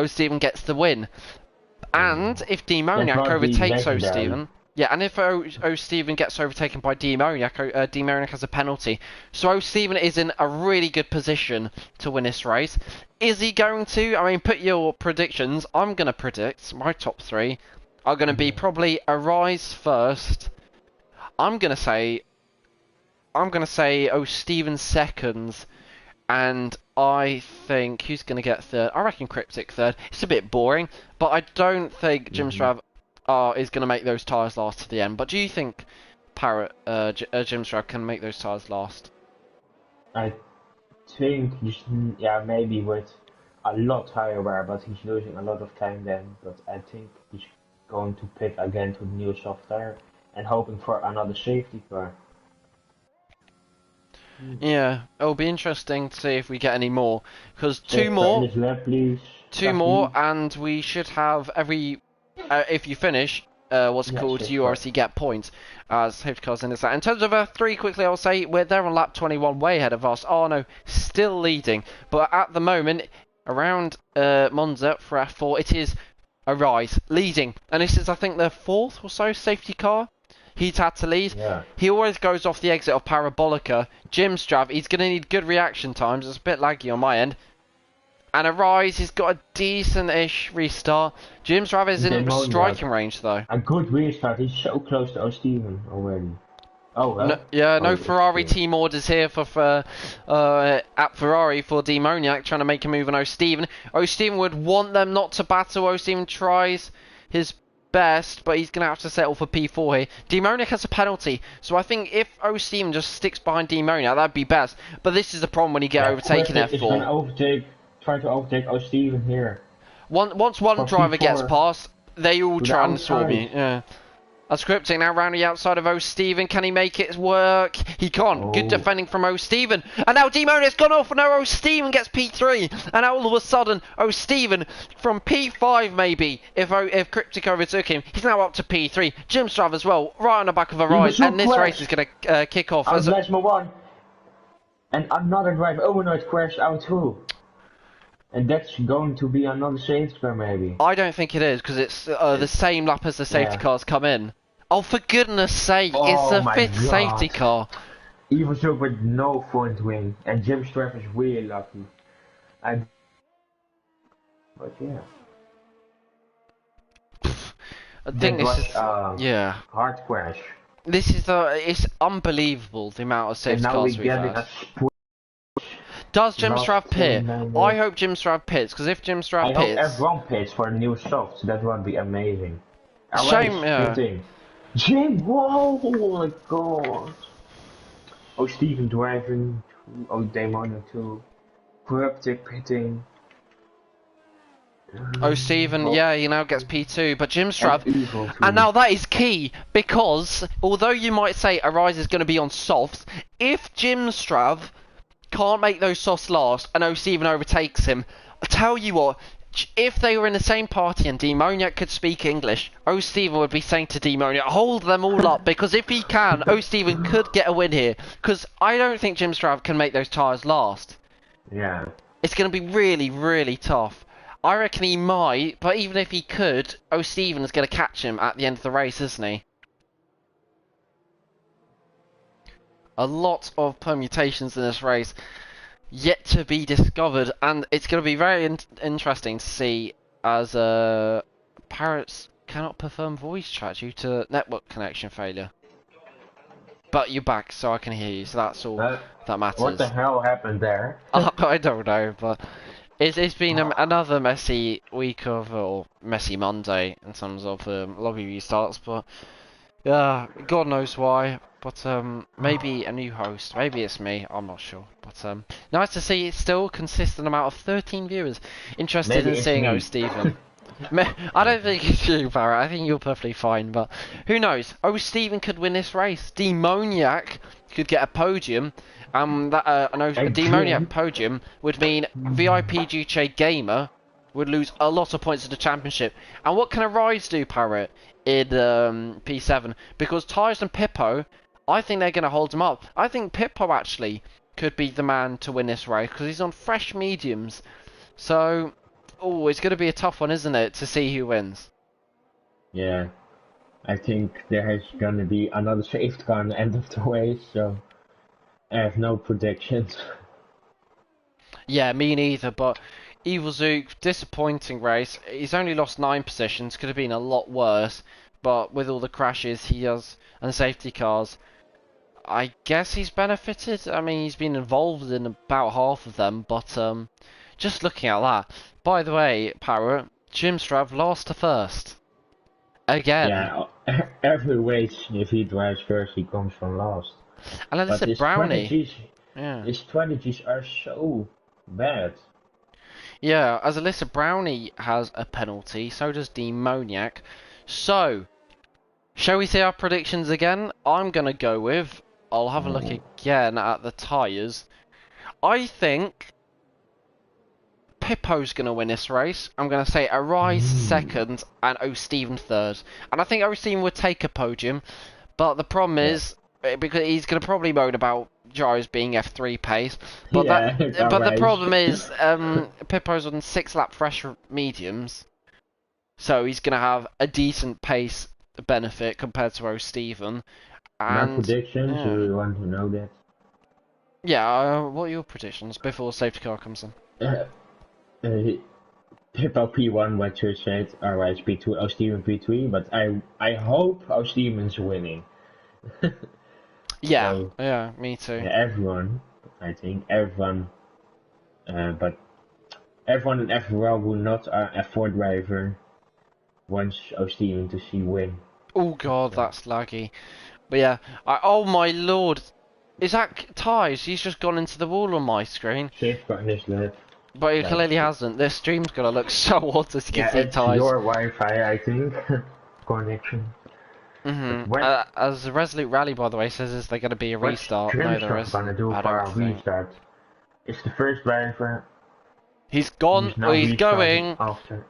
[SPEAKER 1] Steven gets the win. And if Demoniac overtakes Steven, and if Steven gets overtaken by Demoniac, Demoniac has a penalty. So Steven is in a really good position to win this race. Is he going to? I mean, put your predictions. I'm going to predict my top 3 are going to be probably Arise first. I'm going to say Steven second, And I think who's going to get third? I reckon Cryptic third. It's a bit boring, but I don't think Jim Strav is going to make those tyres last to the end. But do you think Jim Strav can make those tyres last?
[SPEAKER 2] I think yeah, maybe with a lot higher wear, but he's losing a lot of time then. But I think he's going to pit again to the new soft tire and hoping for another safety car.
[SPEAKER 1] Yeah, it'll be interesting to see if we get any more. Because two
[SPEAKER 2] Finish lap, please.
[SPEAKER 1] two more, and we should have every. If you finish, what's it called? You obviously get points as safety cars in this. In terms of F3, quickly, I'll say we're there on lap 21, way ahead of us. Oh no, still leading, but at the moment, around Monza for F4, it is Arise leading, and this is I think the fourth or so safety car he's had to lead.
[SPEAKER 2] Yeah.
[SPEAKER 1] He always goes off the exit of Parabolica. Jim Strav, he's going to need good reaction times. It's a bit laggy on my end. And Arise, he's got a decent-ish restart. Jim Strav is in striking range, though.
[SPEAKER 2] A good restart. He's so close to Steven already. Oh, well.
[SPEAKER 1] No, yeah, no Ferrari team orders here for at Ferrari for Demoniac, trying to make a move on O'Steven. O'Steven would want them not to battle. O'Steven tries his best, but he's going to have to settle for P4 here. Demoniac has a penalty, so I think if O'Steven just sticks behind Demoniac, that'd be best. But this is the problem when you get overtaken F4.
[SPEAKER 2] Try to overtake O'Steven here.
[SPEAKER 1] Once one driver gets past, they all try and swarm you. Yeah. A Cryptic now round the outside of O'Steven. Can he make it work? He can't. Oh. Good defending from O'Steven. And now Demoniac's gone off, and now O'Steven gets P3. And now all of a sudden, O'Steven from P5 maybe, if Cryptic overtook him, he's now up to P3. Jim Strav as well, right on the back of a ride. And this race is going to kick off.
[SPEAKER 2] As one. And another driver overnight crashed out too. And that's going to be another safety car, maybe.
[SPEAKER 1] I don't think it is, because it's the same lap as the safety cars come in. Oh, for goodness sake, it's the fifth safety car.
[SPEAKER 2] Even so, with no front wing. And Jim Strav is really lucky. But yeah.
[SPEAKER 1] I think this is... yeah.
[SPEAKER 2] Hard crash.
[SPEAKER 1] This is it's unbelievable, the amount of safety cars we've had. Does Jim Strav pit? I hope Jim Strav pits, because if Jim Strav pits... I hope
[SPEAKER 2] everyone pits for the new softs, that would be amazing.
[SPEAKER 1] Shame, yeah.
[SPEAKER 2] Jim, whoa, oh my god. Oh, Steven driving, oh, Demoniac too. Cryptic pitting.
[SPEAKER 1] Oh, Steven, yeah, he now gets P2, but Jim Strav... And now that is key, because although you might say Arise is going to be on softs, if Jim Strav can't make those softs last and O'Steven overtakes him, I tell you what, if they were in the same party and Demoniac could speak English, O'Steven would be saying to Demoniac, hold them all up, because if he can, O'Steven could get a win here, because I don't think Jim Strav can make those tyres last.
[SPEAKER 2] Yeah.
[SPEAKER 1] It's going to be really, really tough. I reckon he might, but even if he could, O'Steven is going to catch him at the end of the race, isn't he? A lot of permutations in this race yet to be discovered, and it's going to be very interesting to see as Parrots cannot perform voice chat due to network connection failure. But you're back, so I can hear you, so that's all that matters.
[SPEAKER 2] What the hell happened there?
[SPEAKER 1] I don't know, but it's been another messy week or messy Monday in terms of lobby restarts, but yeah, God knows why. But maybe a new host, maybe it's me, I'm not sure. But nice to see it's still a consistent amount of 13 viewers interested in seeing O'Steven. I don't think it's you, Barrett. I think you're perfectly fine, but who knows? O'Steven could win this race. Demoniac could get a podium. A Demoniac podium would mean VIP Duce Gamer would lose a lot of points in the championship. And what can Arise do, Parrot, in P7? Because Tyres and Pippo, I think they're going to hold him up. I think Pippo actually could be the man to win this race because he's on fresh mediums. So, it's going to be a tough one, isn't it, to see who wins?
[SPEAKER 2] Yeah, I think there is going to be another safety car at the end of the race, so I have no predictions.
[SPEAKER 1] Yeah, me neither, but Evil Zook, disappointing race. He's only lost 9 positions, could have been a lot worse, but with all the crashes he does and safety cars, I guess he's benefited. I mean, he's been involved in about half of them, but just looking at that. By the way, Parrot, Jim Strav lost to first. Again.
[SPEAKER 2] Yeah, every race, if he drives first, he comes from last.
[SPEAKER 1] And then I
[SPEAKER 2] But
[SPEAKER 1] said Brownie. Yeah.
[SPEAKER 2] his strategies are so bad.
[SPEAKER 1] Yeah, as Alyssa Brownie has a penalty, so does Demoniac. So, shall we say our predictions again? I'm going to go with, I'll have a look again at the tyres. I think Pippo's going to win this race. I'm going to say Arise second and O'Steven third. And I think O'Steven would take a podium, but the problem is, because he's going to probably moan about Gyro's being F3 pace, but but the problem is Pippo's on 6-lap fresh mediums, so he's going to have a decent pace benefit compared to O'Steven.
[SPEAKER 2] My predictions, you want to know that?
[SPEAKER 1] Yeah, what are your predictions before safety car comes in?
[SPEAKER 2] Pippo P1 by Churchhead, Arise P2, O'Steven P3, but I hope O'Steven's winning.
[SPEAKER 1] Yeah,
[SPEAKER 2] So,
[SPEAKER 1] yeah, me too.
[SPEAKER 2] yeah, everyone, I think, everyone, but everyone in FRL who not an F4 driver wants O'Steven to see win.
[SPEAKER 1] Oh god, that's laggy. But yeah, oh my lord, is that ties? He's just gone into the wall on my screen.
[SPEAKER 2] Safeguard this lap.
[SPEAKER 1] But he clearly hasn't. This stream's gonna look so odd as you can see
[SPEAKER 2] it's
[SPEAKER 1] ties.
[SPEAKER 2] your Wi-Fi, I think, connection.
[SPEAKER 1] As Resolute Rally, by the way, says, is there going to be a restart? No, there isn't.
[SPEAKER 2] Gonna do for a restart? It's the first driver.
[SPEAKER 1] He's gone. He's going.
[SPEAKER 2] After.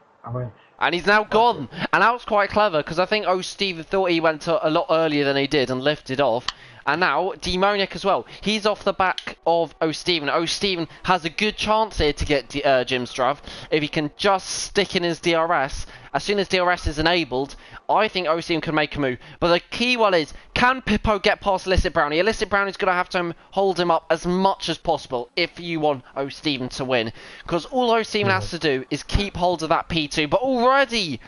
[SPEAKER 1] And he's now gone. And that was quite clever, because I think O'Steven thought he went a lot earlier than he did and lifted off. And now, Demoniac as well. He's off the back of O'Steven. O'Steven has a good chance here to get Jim Strav. If he can just stick in his DRS. As soon as DRS is enabled, I think O'Steven can make a move. But the key one is, can Pippo get past Illicit Brownie? Illicit Brownie's going to have to hold him up as much as possible if you want O'Steven to win. Because all O'Steven has to do is keep hold of that P2. But already,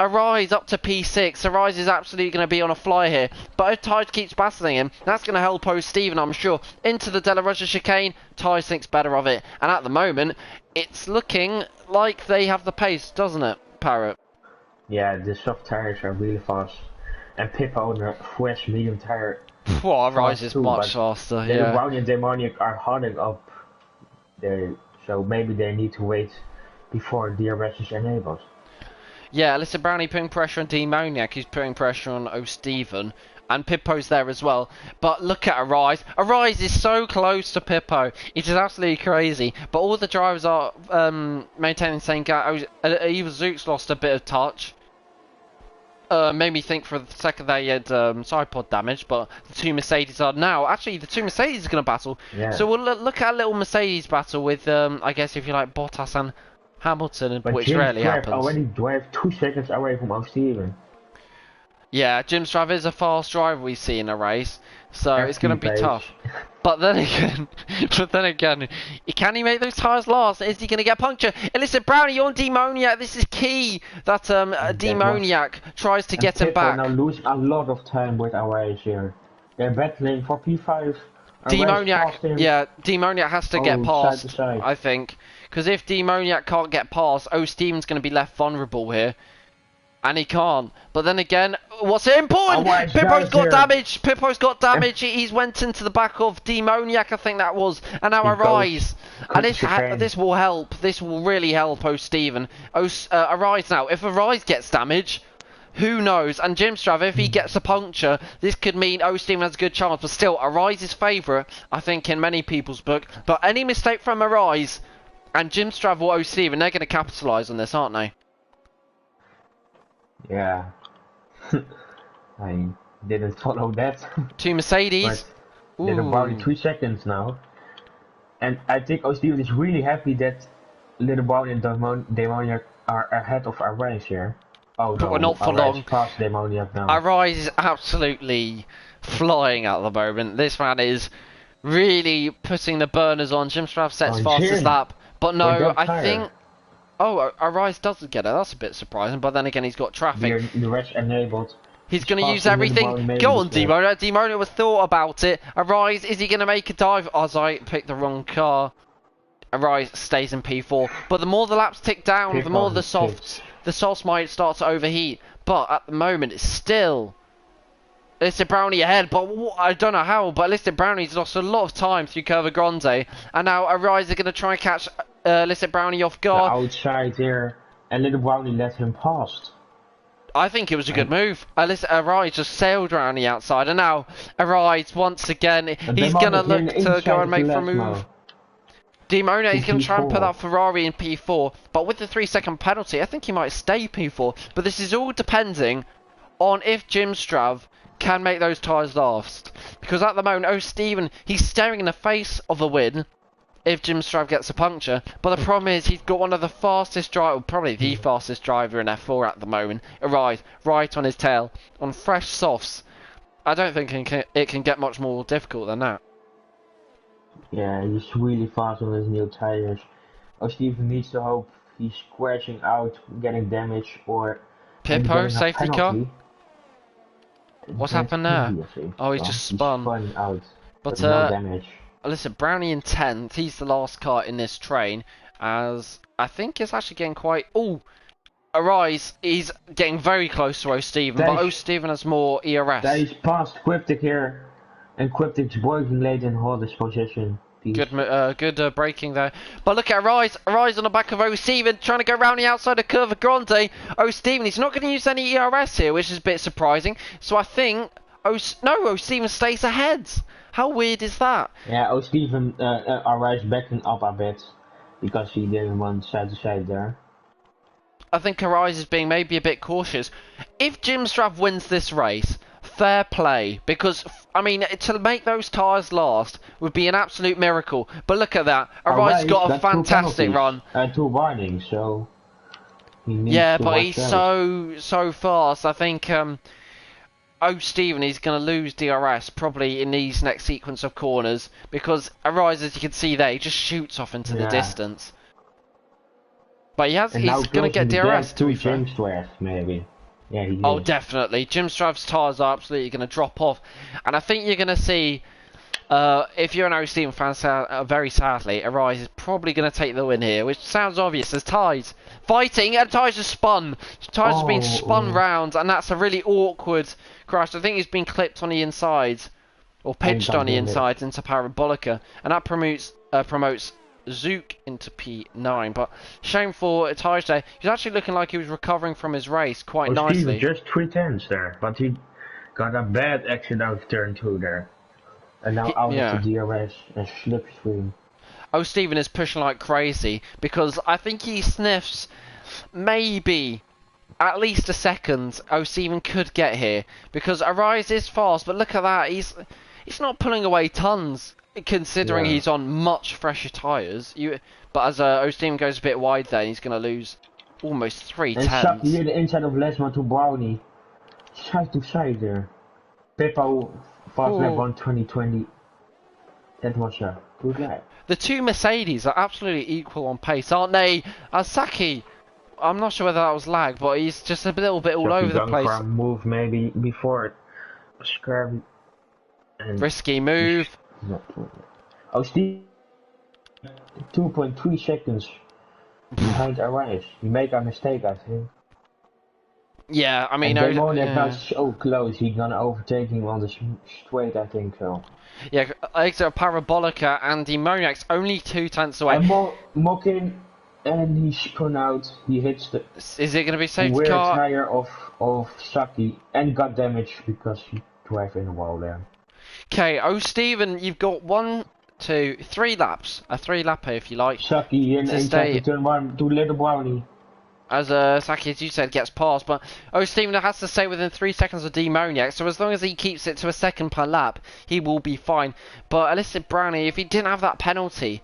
[SPEAKER 1] Arise up to P6. Arise is absolutely going to be on a fly here. But if Tide keeps battling him, that's going to help O'Steven, I'm sure. Into the De La Rocha chicane, Tide thinks better of it. And at the moment, it's looking like they have the pace, doesn't it, Parrot?
[SPEAKER 2] Yeah, the soft tires are really fast. And Pippo on the fresh medium tire.
[SPEAKER 1] Well, Rise is much faster, yeah.
[SPEAKER 2] The Brownie and Demoniac are holding up there, so maybe they need to wait before DRS is enabled.
[SPEAKER 1] Yeah, listen, Brownie putting pressure on Demoniac, he's putting pressure on O'Steven. And Pippo's there as well. But look at Arise. Arise is so close to Pippo. It is absolutely crazy. But all the drivers are maintaining the same gap. Even Zook's lost a bit of touch. Made me think for a second they had side pod damage. But the two Mercedes are now. Actually, the two Mercedes are going to battle. Yeah. So we'll look at a little Mercedes battle with, I guess, if you like, Bottas and Hamilton, but which rarely happens.
[SPEAKER 2] Already drive 2 seconds away from O'Steven.
[SPEAKER 1] Yeah, Jim Strav is a fast driver we see in a race, so it's going to be tough. But then again, can he make those tyres last? Is he going to get puncture? Illicit Brownie, you're on Demoniac. This is key that Demoniac tries to get him back.
[SPEAKER 2] Now losing a lot of time with our race here. They're battling for P5.
[SPEAKER 1] Demoniac, yeah, Demoniac has to get past, side to side. I think. Because if Demoniac can't get past, O'Steven's going to be left vulnerable here. And he can't. But then again, what's important? Pippo's got damage. Pippo's got damage. He's went into the back of Demoniac, I think that was. And now Arise. And this will help. This will really help O'Steven. Arise now. If Arise gets damage, who knows? And Jim Strav, if he gets a puncture, this could mean O'Steven has a good chance. But still, Arise is favourite, I think, in many people's book. But any mistake from Arise and Jim Strav or O'Steven, they're going to capitalise on this, aren't they?
[SPEAKER 2] Yeah, I didn't follow that.
[SPEAKER 1] Two Mercedes.
[SPEAKER 2] They're about 3 seconds now. And I think O'Steven is really happy that Little Brownie and Demoniac are ahead of Arise here. Oh no,
[SPEAKER 1] but not for long.
[SPEAKER 2] Past Demoniac now.
[SPEAKER 1] Arise is absolutely flying at the moment. This man is really putting the burners on. Jim Strav sets fastest lap. But no, I think... Oh, Arise doesn't get it. That's a bit surprising. But then again, he's got traffic.
[SPEAKER 2] The rest enabled.
[SPEAKER 1] He's going to use
[SPEAKER 2] faster than the
[SPEAKER 1] everything.
[SPEAKER 2] Brownie, maybe
[SPEAKER 1] Go
[SPEAKER 2] the
[SPEAKER 1] on,
[SPEAKER 2] slip.
[SPEAKER 1] Demono. Demono was thought about it. Arise, is he going to make a dive? As I picked the wrong car. Arise stays in P4. But the more the laps tick down, the more the softs might start to overheat. But at the moment, it's still Listed Brownie ahead. But I don't know how. But Listed Brownie's lost a lot of time through Curva Grande. And now Arise are going to try and catch Listed Brownie off guard.
[SPEAKER 2] The outside here. And Little Brownie let him past.
[SPEAKER 1] I think it was a good move. Arise just sailed around the outside, and now Arise once again. He's gonna look to go and make for a move. Demona, he's gonna try and put that Ferrari in P4, but with the 3-second penalty, I think he might stay P4. But this is all depending on if Jim Strav can make those tyres last, because at the moment, Stephen, he's staring in the face of a win. If Jim Strav gets a puncture, but the problem is he's got one of the fastest driver, probably the fastest driver in F4 at the moment. Arise right on his tail on fresh softs. I don't think it can get much more difficult than that.
[SPEAKER 2] Yeah, he's really fast on his new tires. Stephen needs to hope he's crashing out, getting damage, or
[SPEAKER 1] Pippo, safety car. What's happened there? Oh, he's just spun.
[SPEAKER 2] He's spun out,
[SPEAKER 1] but
[SPEAKER 2] no damage.
[SPEAKER 1] Listen, Brownie in 10th, he's the last car in this train, as I think it's actually getting quite... Oh, Arise, he's getting very close to O'Stephen, but O'Stephen has more ERS.
[SPEAKER 2] He's past Cryptic here, and Cryptic's braking late and hold his position.
[SPEAKER 1] Good braking there. But look at Arise on the back of O'Stephen, trying to go round the outside of Curva Grande. O'Stephen, he's not going to use any ERS here, which is a bit surprising. So I think... O'Stephen stays ahead. How weird is that?
[SPEAKER 2] Yeah, O'Stephen Arise backing up a bit because he didn't want side to side there.
[SPEAKER 1] I think Arise is being maybe a bit cautious. If Jim Strav wins this race, fair play, because I mean to make those tyres last would be an absolute miracle. But look at that, Arise got a fantastic run.
[SPEAKER 2] 2 warnings, so he needs
[SPEAKER 1] yeah,
[SPEAKER 2] to
[SPEAKER 1] but
[SPEAKER 2] watch
[SPEAKER 1] he's
[SPEAKER 2] out.
[SPEAKER 1] so fast. I think Stephen is going to lose DRS probably in these next sequence of corners because Arise, as you can see there, he just shoots off into the distance. But he's going to get DRS to be fair.
[SPEAKER 2] Jim Strav, maybe. Yeah, he
[SPEAKER 1] Oh,
[SPEAKER 2] is.
[SPEAKER 1] definitely. Jim Strav's tyres are absolutely going to drop off. And I think you're going to see, if you're an Stephen fan, very sadly, Arise is probably going to take the win here, which sounds obvious. There's tyres fighting, and tyres just spun. Tyres have been spun round, and that's a really awkward crash. I think he's been clipped on the inside, or pinched on the inside into Parabolica, and that promotes Zook into P9. But shame for tyres there. He's actually looking like he was recovering from his race quite nicely.
[SPEAKER 2] Just 3/10 there, but he got a bad accident out of turn 2 there. And now out of the DRS and slipstream.
[SPEAKER 1] Stephen is pushing like crazy because I think he sniffs maybe at least a second Stephen could get here because Arise is fast, but look at that, he's not pulling away tons considering he's on much fresher tyres. But as Stephen goes a bit wide there, he's going to lose almost 3 tenths.
[SPEAKER 2] And here the inside of Lesma to Brownie, side to side there. Pippo fast lap 1 2020. That was a good lap.
[SPEAKER 1] The two Mercedes are absolutely equal on pace, aren't they? Saki, I'm not sure whether that was lag, but he's just a little bit all over the place.
[SPEAKER 2] Move maybe before it. Scary.
[SPEAKER 1] Risky move.
[SPEAKER 2] Steve, 2.3 seconds behind Arise. He made a mistake, I think.
[SPEAKER 1] Yeah, I mean,
[SPEAKER 2] now so close. He's gonna overtake him on the straight, I think so.
[SPEAKER 1] Yeah, Exeter Parabolica and Demoniac's only 2 tenths away.
[SPEAKER 2] And Mokin, and he spun out. He hits the.
[SPEAKER 1] Is it going to be safety
[SPEAKER 2] weird
[SPEAKER 1] car?
[SPEAKER 2] Tire of Saki and got damaged because he drove in a wall there.
[SPEAKER 1] Okay, Stephen, you've got 1, 2, 3 laps. A 3-lapper if you like.
[SPEAKER 2] Saki in turn 1 to Little Brownie.
[SPEAKER 1] As Saki, as you said, gets past, but Stephen has to stay within 3 seconds of Demoniac, so as long as he keeps it to a second per lap, he will be fine. But Illicit Brownie, if he didn't have that penalty,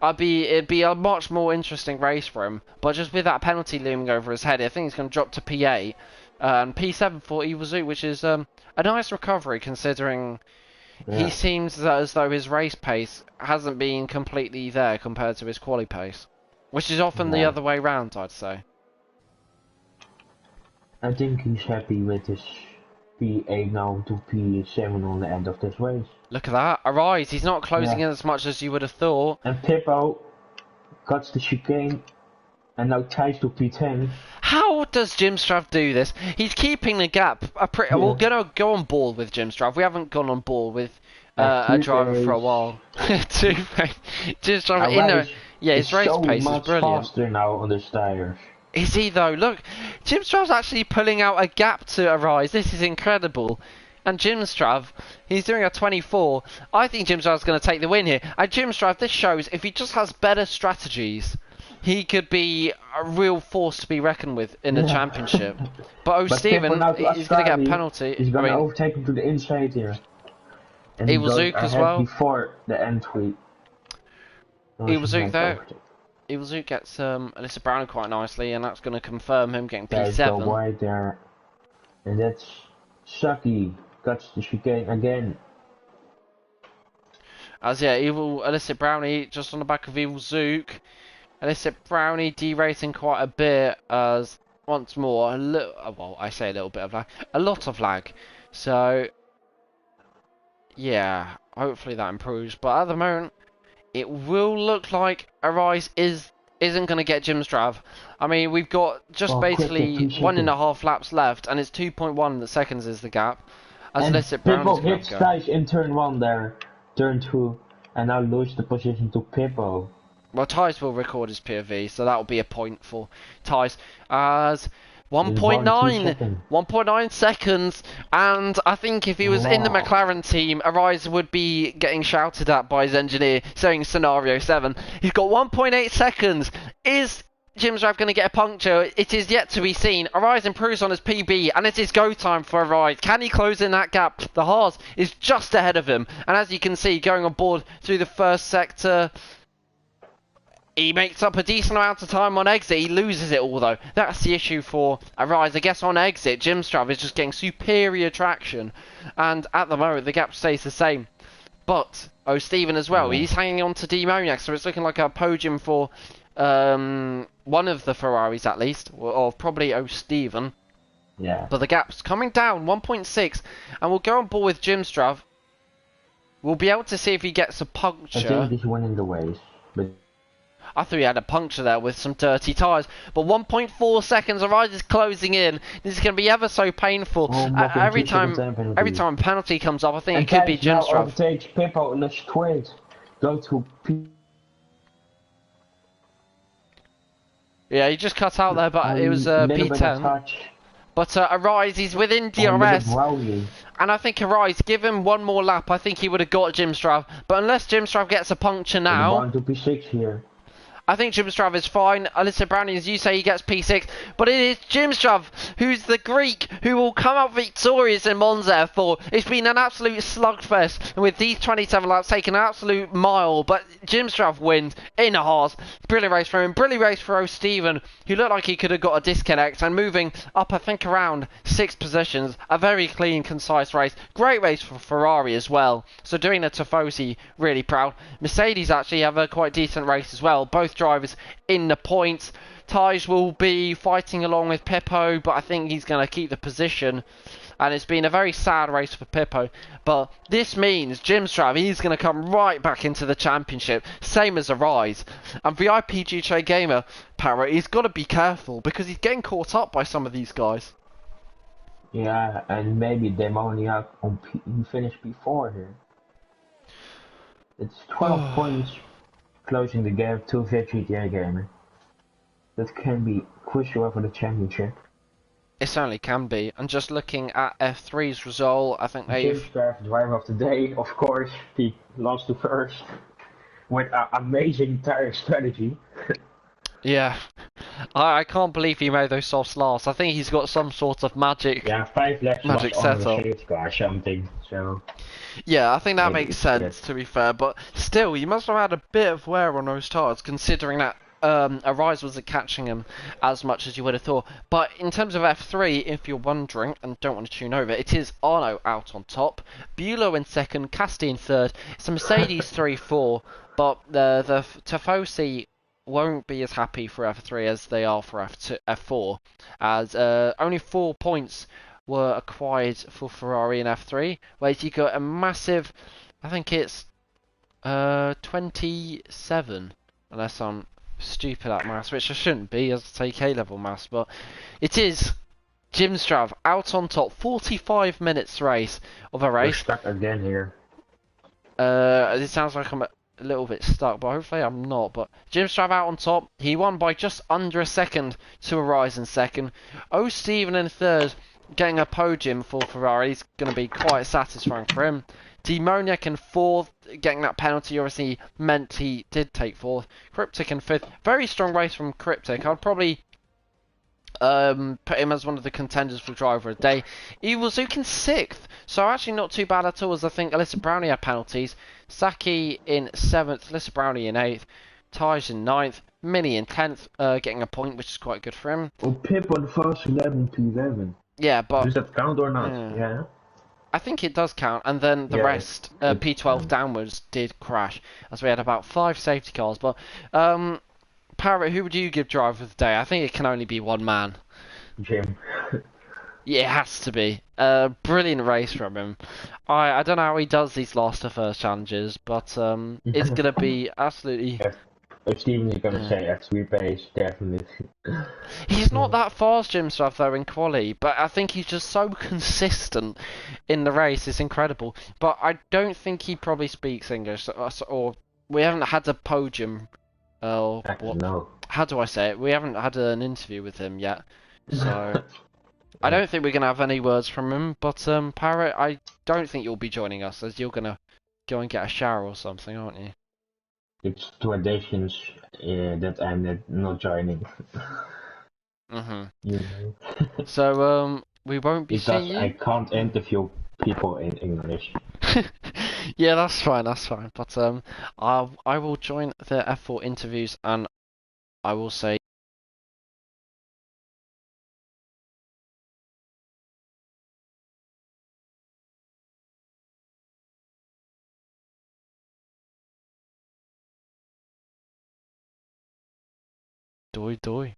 [SPEAKER 1] it'd be a much more interesting race for him. But just with that penalty looming over his head, I think he's going to drop to P8 and P7 for Iwazu, which is a nice recovery considering he seems as though his race pace hasn't been completely there compared to his quali pace, which is often the other way round, I'd say.
[SPEAKER 2] I think he's happy with his P8 now to P7 on the end of this race.
[SPEAKER 1] Look at that. Arise, he's not closing
[SPEAKER 2] Yeah.
[SPEAKER 1] in as much as you would have thought.
[SPEAKER 2] And Pippo cuts the chicane and now ties to P10.
[SPEAKER 1] How does Jim Strav do this? He's keeping the gap. We're going to go on board with Jim Strav. We haven't gone on board with a driver for a while. Jim Strav in there. Yeah, his race pace is brilliant.
[SPEAKER 2] Faster now on the tires.
[SPEAKER 1] Is he though? Look, Jim Strav's actually pulling out a gap to Arise. This is incredible. And Jim Strav, he's doing a 24. I think Jim Strav's going to take the win here. And Jim Strav, this shows if he just has better strategies, he could be a real force to be reckoned with in the championship. But Stephen, he's going to get a penalty.
[SPEAKER 2] He's going to overtake him to the inside here. And
[SPEAKER 1] Evil Zook as well.
[SPEAKER 2] Before the entry.
[SPEAKER 1] Evil Zook though. Evil Zook gets Alyssa Brown quite nicely, and that's going to confirm him getting P7.
[SPEAKER 2] There's the white there. And that's Sucky. Cuts the chicane again.
[SPEAKER 1] As yeah, Alyssa Brownie just on the back of Evil Zook. Alyssa Brownie derating quite a bit as once more well, I say a little bit of lag, a lot of lag. So yeah, hopefully that improves. But at the moment, it will look like Arise isn't going to get Jim Strav. I mean, we've got just basically 1.5 laps left, and it's 2.1 seconds is the gap. As Alyssa
[SPEAKER 2] Pippo hits Thijs in turn 1 there, turn 2, and now loses the position to Pippo.
[SPEAKER 1] Well, Thijs will record his POV, so that will be a point for Thijs. As 1.9 seconds, and I think if he was in the McLaren team, Arise would be getting shouted at by his engineer, saying scenario 7. He's got 1.8 seconds. Is Jim Strav going to get a puncture? It is yet to be seen. Arise improves on his PB, and it is go time for Arise. Can he close in that gap? The Haas is just ahead of him, and as you can see, going on board through the first sector, he makes up a decent amount of time on exit. He loses it all, though. That's the issue for Arise. I guess on exit, Jim Strav is just getting superior traction. And at the moment, the gap stays the same. But Stephen as well. He's hanging on to Demoniac, so it's looking like a podium for one of the Ferraris, at least. Or probably Stephen.
[SPEAKER 2] Yeah.
[SPEAKER 1] But the gap's coming down, 1.6. And we'll go on board with Jim Strav. We'll be able to see if he gets a puncture.
[SPEAKER 2] I think he's winning the race. But
[SPEAKER 1] I thought he had a puncture there with some dirty tyres. But 1.4 seconds, Arise is closing in. This is going to be ever so painful. Every time a penalty comes up, I think it could be Jim Strav.
[SPEAKER 2] Overtakes Pippo in the straight. Go to P.
[SPEAKER 1] Yeah, he just cut out there, but it was P10. But Arise, he's within DRS. And I think Arise, give him one more lap, I think he would have got Jim Strav. But unless Jim Strav gets a puncture now,
[SPEAKER 2] going to P6 here.
[SPEAKER 1] I think Jim Strav is fine. Alyssa Browning, as you say, he gets P6. But it is Jim Strav, who's the Greek, who will come out victorious in Monza for. It's been an absolute slugfest. And with these 27 laps taking an absolute mile. But Jim Strav wins in a Haas. Brilliant race for him. Brilliant race for Stephen, who looked like he could have got a disconnect. And moving up, I think, around 6 positions. A very clean, concise race. Great race for Ferrari as well. So doing the Tifosi, really proud. Mercedes actually have a quite decent race as well. Both drivers in the points. Thijs will be fighting along with Pippo, but I think he's going to keep the position. And it's been a very sad race for Pippo. But this means Jim Strav, he's going to come right back into the championship. Same as Arise. And VIP GJ Gamer, Parrot, he's got to be careful because he's getting caught up by some of these guys.
[SPEAKER 2] Yeah, and maybe Demoniac on he finished P4 here. It's 12 points. Closing the gap to GTA Gamer. That can be crucial for the championship.
[SPEAKER 1] It certainly can be. And just looking at F3's result, I think
[SPEAKER 2] James Strav, driver of the day, of course. He lost to first with an amazing tire strategy.
[SPEAKER 1] Yeah, I can't believe he made those softs last. I think he's got some sort of magic.
[SPEAKER 2] Yeah, 5 laps
[SPEAKER 1] magic setup.
[SPEAKER 2] Car something. So.
[SPEAKER 1] Yeah, I think that makes sense, to be fair, but still, you must have had a bit of wear on those tyres, considering that Arise wasn't catching him as much as you would have thought. But in terms of F3, if you're wondering, and don't want to tune over, it is Arno out on top, Bulow in second, Casti in third, it's a Mercedes 3-4, but the Tifosi won't be as happy for F3 as they are for F4, as only 4 points were acquired for Ferrari and F3, where you got a massive, I think it's 27, unless I'm stupid at maths, which I shouldn't be as I take A-level maths, but it is Jim Strav out on top, 45 minutes race of a
[SPEAKER 2] We're
[SPEAKER 1] race.
[SPEAKER 2] stuck again here.
[SPEAKER 1] It sounds like I'm a little bit stuck, but hopefully I'm not. But Jim Strav out on top. He won by just under a second to Arise in second. Stephen in third, getting a podium for Ferrari. It's going to be quite satisfying for him. Demoniac in fourth, getting that penalty obviously meant he did take fourth. Cryptic in fifth. Very strong race from Cryptic. I'd probably put him as one of the contenders for driver of the day. Evil Zook in sixth, so actually not too bad at all, as I think Alyssa Brownie had penalties. Saki in seventh, Alyssa Brownie in eighth, Taj in ninth, Minnie in 10th, getting a point, which is quite good for him.
[SPEAKER 2] Oh, Pip on the first 11 to 11.
[SPEAKER 1] Yeah, but
[SPEAKER 2] Does that count or not? Yeah.
[SPEAKER 1] I think it does count, and then the rest, P12 downwards, did crash, as we had about 5 safety cars. But Parrot, who would you give driver of the day? I think it can only be one man.
[SPEAKER 2] Jim.
[SPEAKER 1] Yeah, it has to be. Brilliant race from him. I don't know how he does these last to first challenges, but it's gonna be absolutely.
[SPEAKER 2] If Steven is gonna say F3 pace, definitely.
[SPEAKER 1] He's not that fast, Jim Strav, though, in quali, but I think he's just so consistent in the race. It's incredible. But I don't think he probably speaks English, or we haven't had a podium.
[SPEAKER 2] No.
[SPEAKER 1] How do I say it? We haven't had an interview with him yet, so I don't think we're gonna have any words from him. But Parrot, I don't think you'll be joining us, as you're gonna go and get a shower or something, aren't you?
[SPEAKER 2] It's traditions that I'm not joining. You know.
[SPEAKER 1] So we won't be seeing
[SPEAKER 2] because
[SPEAKER 1] you.
[SPEAKER 2] I can't interview people in English.
[SPEAKER 1] Yeah, that's fine. That's fine. But I will join the F4 interviews, and I will say. Doi doi.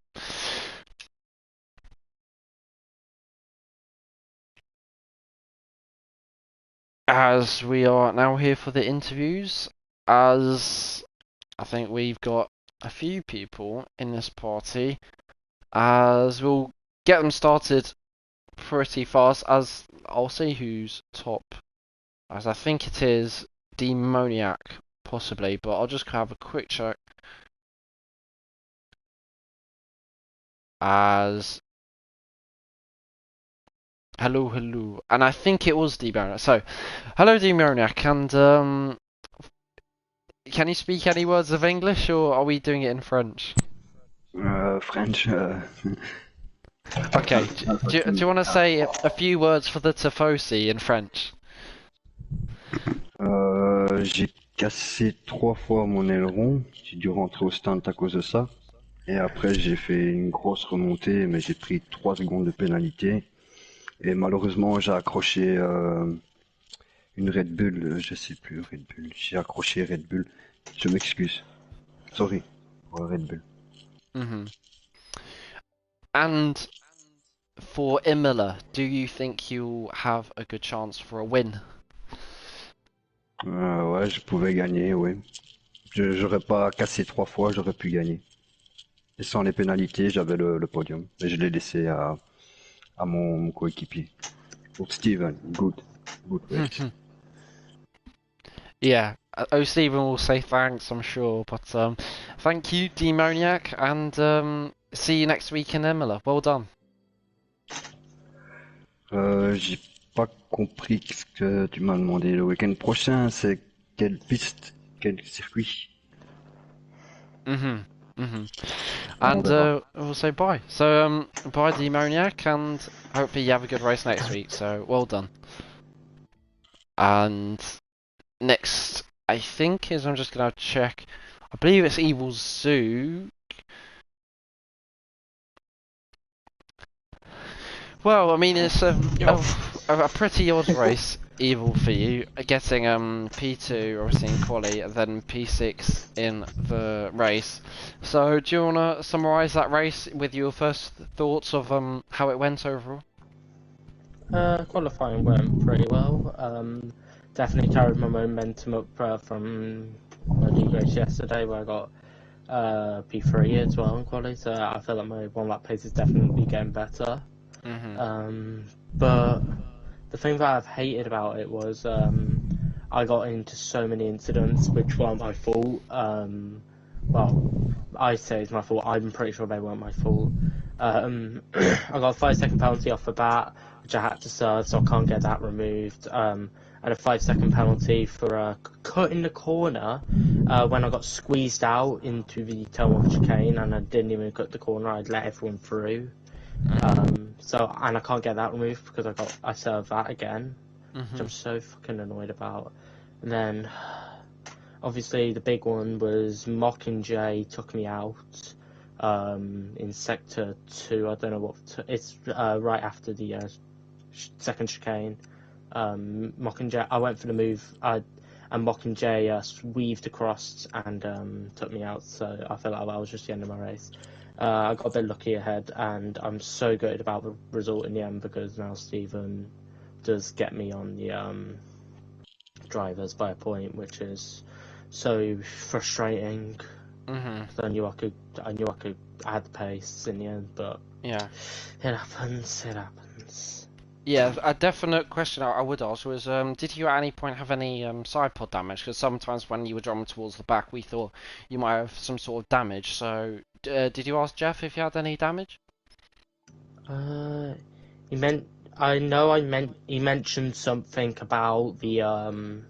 [SPEAKER 1] As we are now here for the interviews, as I think we've got a few people in this party, as we'll get them started pretty fast, as I'll see who's top, as I think it is Demoniac, possibly, but I'll just have a quick check. As hello, and I think it was Demoniac. So, hello, Demoniac, and can you speak any words of English, or are we doing it in French?
[SPEAKER 3] French.
[SPEAKER 1] Okay. Do you want to say a few words for the Tifosi in French?
[SPEAKER 3] J'ai cassé 3 fois mon aileron. J'ai dû rentrer au stand à cause de ça. Et après, j'ai fait une grosse remontée, mais j'ai pris 3 secondes de pénalité. Et malheureusement, j'ai accroché une Red Bull. Je sais plus, Red Bull. J'ai accroché Red Bull. Je m'excuse. Sorry. Red Bull.
[SPEAKER 1] And for Imola, do you think you'll have a good chance for a win?
[SPEAKER 3] Ouais, je pouvais gagner, ouais. J'aurais pas cassé 3 fois, j'aurais pu gagner. Et sans les pénalités, j'avais le podium. Mais je l'ai laissé à mon coéquipier. Pour Steven, good race.
[SPEAKER 1] Yeah, Stephen will say thanks, I'm sure. But thank you, Demoniac, and see you next week in Imola. Well done.
[SPEAKER 3] J'ai pas compris ce que tu m'as demandé. Le week-end prochain, c'est quelle piste, quel circuit?
[SPEAKER 1] And we'll say bye. So bye, Demoniac, and hopefully you have a good race next week. So well done. And next, I think is I'm just gonna check. I believe it's Evil Zoo. Well, I mean, it's a pretty odd race, Evil, for you. Getting P2 obviously in quali, and then P6 in the race. So, do you want to summarise that race with your first thoughts of how it went overall?
[SPEAKER 4] Qualifying went pretty well. Definitely carried my momentum up from my league race yesterday, where I got P3 as well in quality. So I feel like my one lap pace is definitely getting better. But the thing that I've hated about it was I got into so many incidents which weren't my fault. Well, I say it's my fault. I'm pretty sure they weren't my fault. I got a 5-second penalty off the bat, which I had to serve, so I can't get that removed. And a 5-second penalty for cutting the corner when I got squeezed out into the turn one chicane, and I didn't even cut the corner. I'd let everyone through. And I can't get that removed because I served that again, which I'm so fucking annoyed about. And then, obviously, the big one was Mockingjay took me out in sector 2. I don't know what it's right after the second chicane. Mockingjay, I went for the move, and Mockingjay weaved across and took me out. So I felt like that was just the end of my race. I got a bit lucky ahead, and I'm so gutted about the result in the end because now Stephen does get me on the drivers by a point, which is so frustrating. I knew I could. I had the pace in the end, but
[SPEAKER 1] Yeah.
[SPEAKER 4] It happens.
[SPEAKER 1] Yeah, a definite question I would ask was, did you at any point have any side pod damage? Because sometimes when you were driving towards the back, we thought you might have some sort of damage. So, did you ask Jeff if you had any damage?
[SPEAKER 4] He mentioned something about the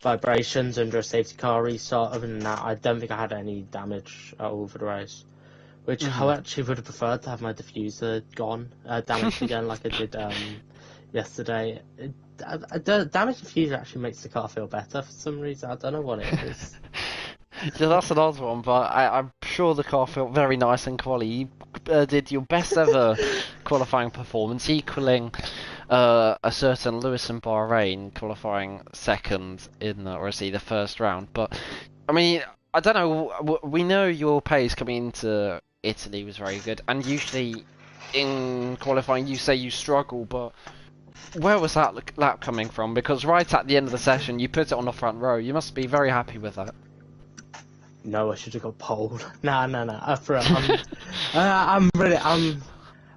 [SPEAKER 4] vibrations under a safety car restart. Other than that, I don't think I had any damage at all for the race. Which I actually would have preferred to have my diffuser gone, damaged again like I did yesterday. Damaged diffuser actually makes the car feel better for some reason. I don't know what it is.
[SPEAKER 1] Yeah, that's an odd one, but I'm sure the car felt very nice and quali. You did your best ever qualifying performance, equaling a certain Lewis in Bahrain qualifying second in the first round. But I mean, I don't know. We know your pace coming into Italy was very good, and usually in qualifying you say you struggle, but where was that lap coming from? Because right at the end of the session you put it on the front row. You must be very happy with that.
[SPEAKER 4] No, I should have got pole. Nah. I'm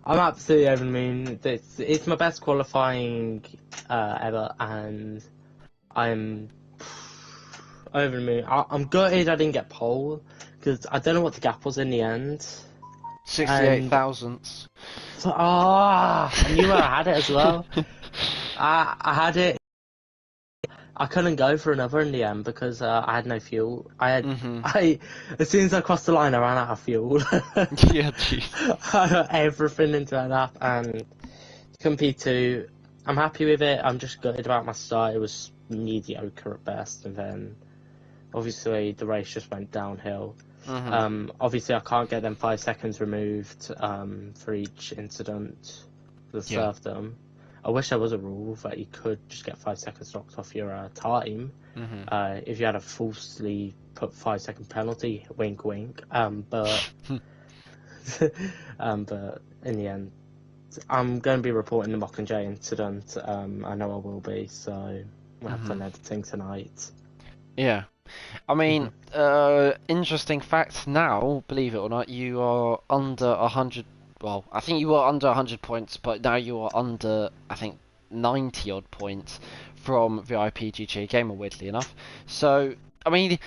[SPEAKER 4] absolutely over the moon. It's my best qualifying ever, and I'm over the moon. I'm gutted I didn't get pole because I don't know what the gap was in the end.
[SPEAKER 1] 68 thousandths.
[SPEAKER 4] So, I knew where I had it as well. I had it. I couldn't go for another in the end because I had no fuel. As soon as I crossed the line, I ran out of fuel.
[SPEAKER 1] Yeah, jeez.
[SPEAKER 4] I got everything into that lap, and P2, I'm happy with it. I'm just gutted about my start. It was mediocre at best, and then obviously the race just went downhill. Obviously, I can't get them 5 seconds removed for each incident to serve them. I wish there was a rule that you could just get 5 seconds knocked off your time. If you had a falsely put 5-second penalty, wink, wink. But in the end, I'm going to be reporting the Mockingjay incident. I know I will be, so we'll have fun editing tonight.
[SPEAKER 1] Yeah. I mean, interesting fact now, believe it or not, you are under 100. Well, I think you were under 100 points, but now you are under, I think, 90 odd points from VIP GTA Gamer, weirdly enough. So, I mean,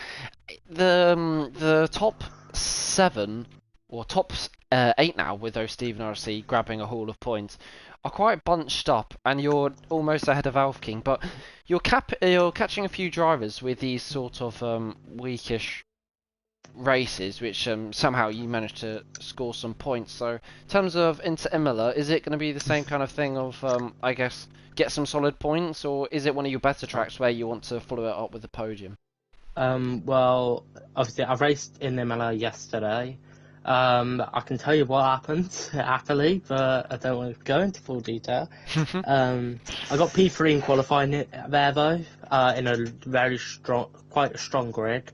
[SPEAKER 1] the top 7 or top 8 now, with those Stephen RC grabbing a haul of points, are quite bunched up, and you're almost ahead of Alf King. But you're catching a few drivers with these sort of weakish races, which somehow you managed to score some points. So in terms of Inter Imola, is it going to be the same kind of thing of I guess get some solid points, or is it one of your better tracks where you want to follow it up with the podium?
[SPEAKER 4] Well, obviously I raced in Imola yesterday. I can tell you what happened happily, but I don't want to go into full detail. I got P3 in qualifying there though, in a very quite a strong grid.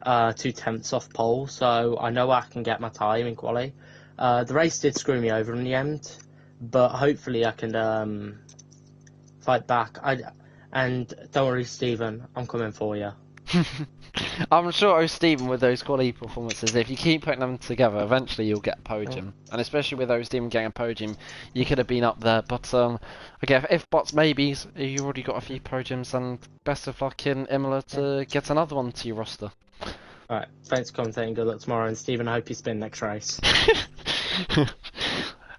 [SPEAKER 4] 2/10 off pole, so I know I can get my time in quali. The race did screw me over in the end, but hopefully I can fight back. And don't worry, Stephen, I'm coming for you.
[SPEAKER 1] I'm sure, Stephen, with those quality performances, if you keep putting them together, eventually you'll get a podium. And especially with Stephen getting a podium, you could have been up there. But okay, if bots maybes, you already got a few podiums, and best of luck in Imola to get another one to your roster.
[SPEAKER 4] Alright, thanks for commentating. Good luck tomorrow, and Stephen, I hope you spin next race.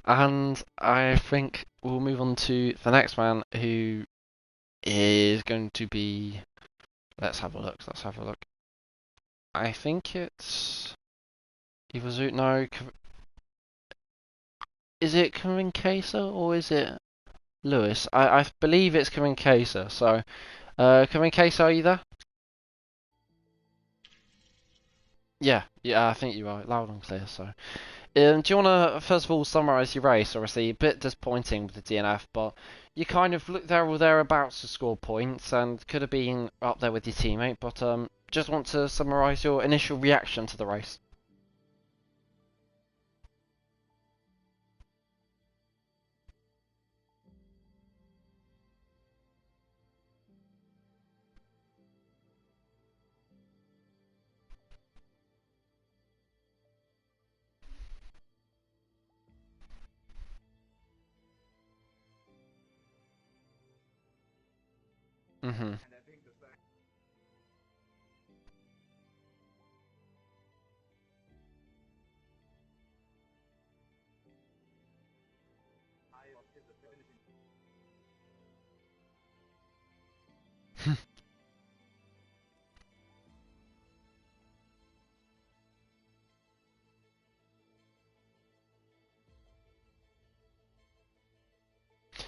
[SPEAKER 1] And I think we'll move on to the next man, who is going to be. Let's have a look. I think it's either Zoot. No, is it Karin Kaser or is it Lewis? I believe it's Karin Kaser. So, Karin Kaser, are you there? Yeah, I think you are, loud and clear. So, do you want to first of all summarise your race? Obviously, a bit disappointing with the DNF, but you kind of looked there or thereabouts to score points and could have been up there with your teammate. But just want to summarise your initial reaction to the race. Mhm.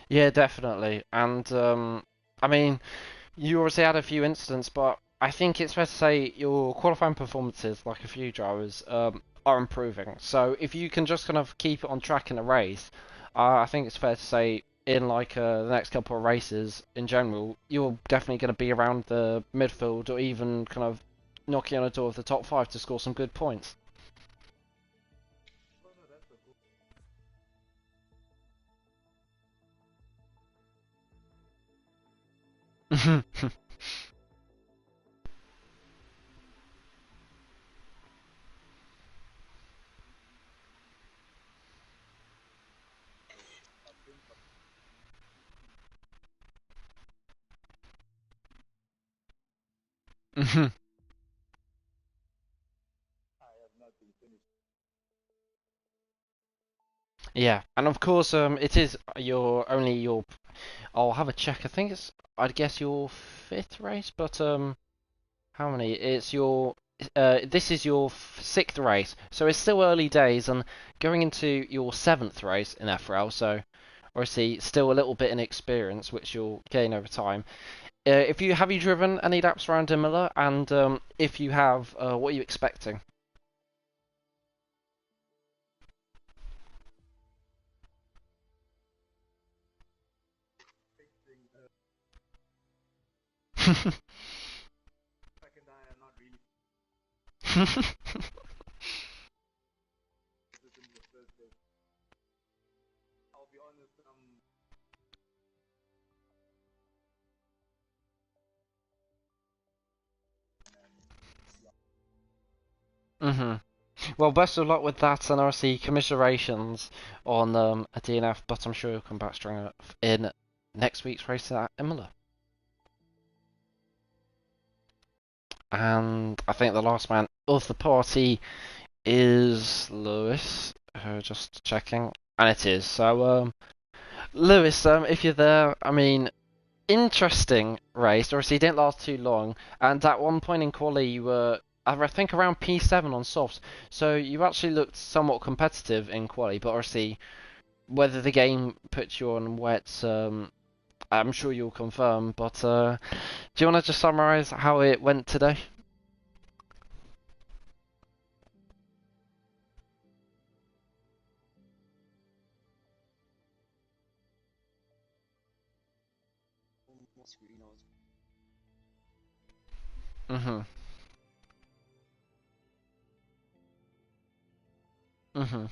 [SPEAKER 1] Yeah, definitely. And I mean, you obviously had a few incidents, but I think it's fair to say your qualifying performances, like a few drivers, are improving. So if you can just kind of keep it on track in a race, I think it's fair to say in like the next couple of races in general, you're definitely going to be around the midfield or even kind of knocking on the door of the top five to score some good points. Yeah, and of course, it is your only your. I'll have a check. I think it's, I'd guess, your fifth race, but how many? It's your. This is your sixth race, so it's still early days, and going into your seventh race in FRL. So, obviously, still a little bit in experience, which you'll gain over time. If you have you driven any laps around Imola, and if you have, what are you expecting? Mhm. Well, best of luck with that, and obviously commiserations on a DNF. But I'm sure you'll come back stronger in next week's race at Imola. And I think the last man of the party is Lewis. Just checking, and it is. So, Lewis, if you're there, I mean, interesting race. Obviously, it didn't last too long, and at one point in quali, you were, I think, around P7 on softs. So you actually looked somewhat competitive in quali, but obviously, whether the game puts you on wets, I'm sure you'll confirm. But do you want to just summarise how it went today? Mhm. Mhm.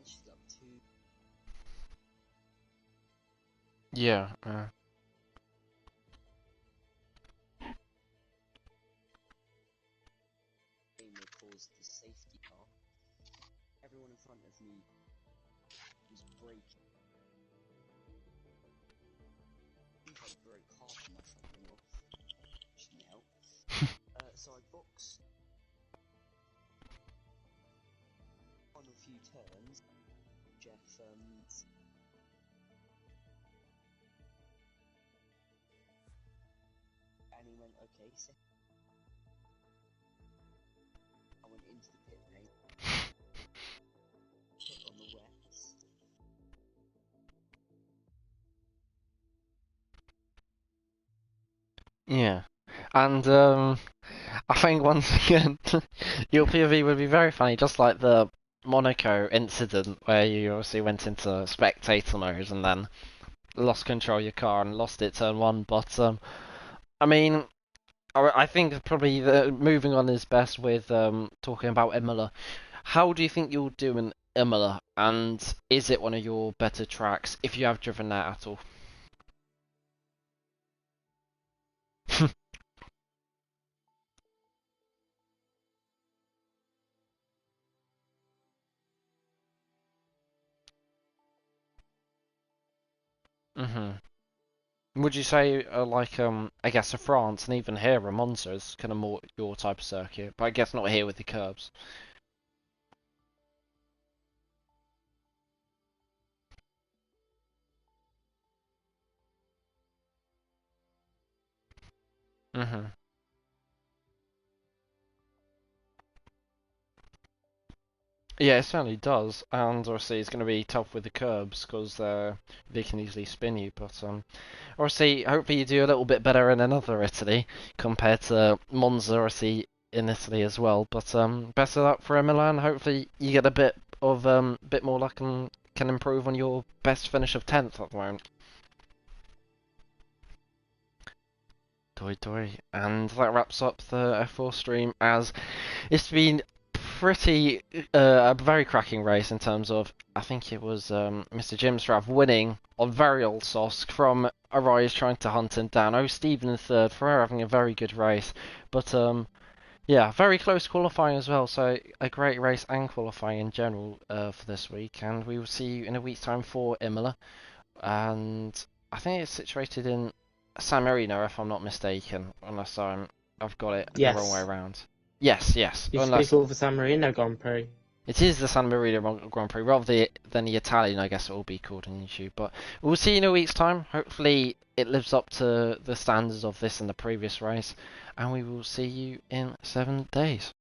[SPEAKER 5] she's up to.
[SPEAKER 1] Yeah.
[SPEAKER 5] Game they caused the safety car. Everyone in front of me was braking. I think I broke half of my front wing off, which didn't help. So I boxed on a few turns. Jeff, and he went, okay, so I went into the pit lane, put on the wets.
[SPEAKER 1] Yeah. And I think once again, your POV would be very funny, just like the Monaco incident where you obviously went into spectator mode and then lost control of your car and lost it turn one. But I mean, I think probably moving on is best with talking about Imola. How do you think you'll do in Imola, and is it one of your better tracks if you have driven that at all? Mhm. Would you say like I guess a France and even here a Monza is kind of more your type of circuit, but I guess not here with the curbs. Mhm. Yeah, it certainly does, and obviously it's going to be tough with the curbs because they can easily spin you. But obviously, hopefully you do a little bit better in another Italy compared to Monza, obviously in Italy as well. But best of luck for Milan. Hopefully you get a bit more luck and can improve on your best finish of 10th at the moment. Doi doi. And that wraps up the F4 stream as it's been pretty a very cracking race in terms of I think it was Mr. Jimstrav winning on very old Sosk from Arise trying to hunt him down. Oh, Stephen in third, Ferrer having a very good race. But yeah, very close qualifying as well, so a great race and qualifying in general for this week. And we will see you in a week's time for Imola. And I think it's situated in San Marino, if I'm not mistaken, unless I've got it the wrong way
[SPEAKER 4] Yes.
[SPEAKER 1] around. Yes, yes.
[SPEAKER 4] Used to be
[SPEAKER 1] Unless
[SPEAKER 4] called the San Marino Grand Prix.
[SPEAKER 1] it is the San Marino Grand Prix, rather than the Italian, I guess it will be called on YouTube. But we'll see you in a week's time. Hopefully, it lives up to the standards of this and the previous race, and we will see you in 7 days.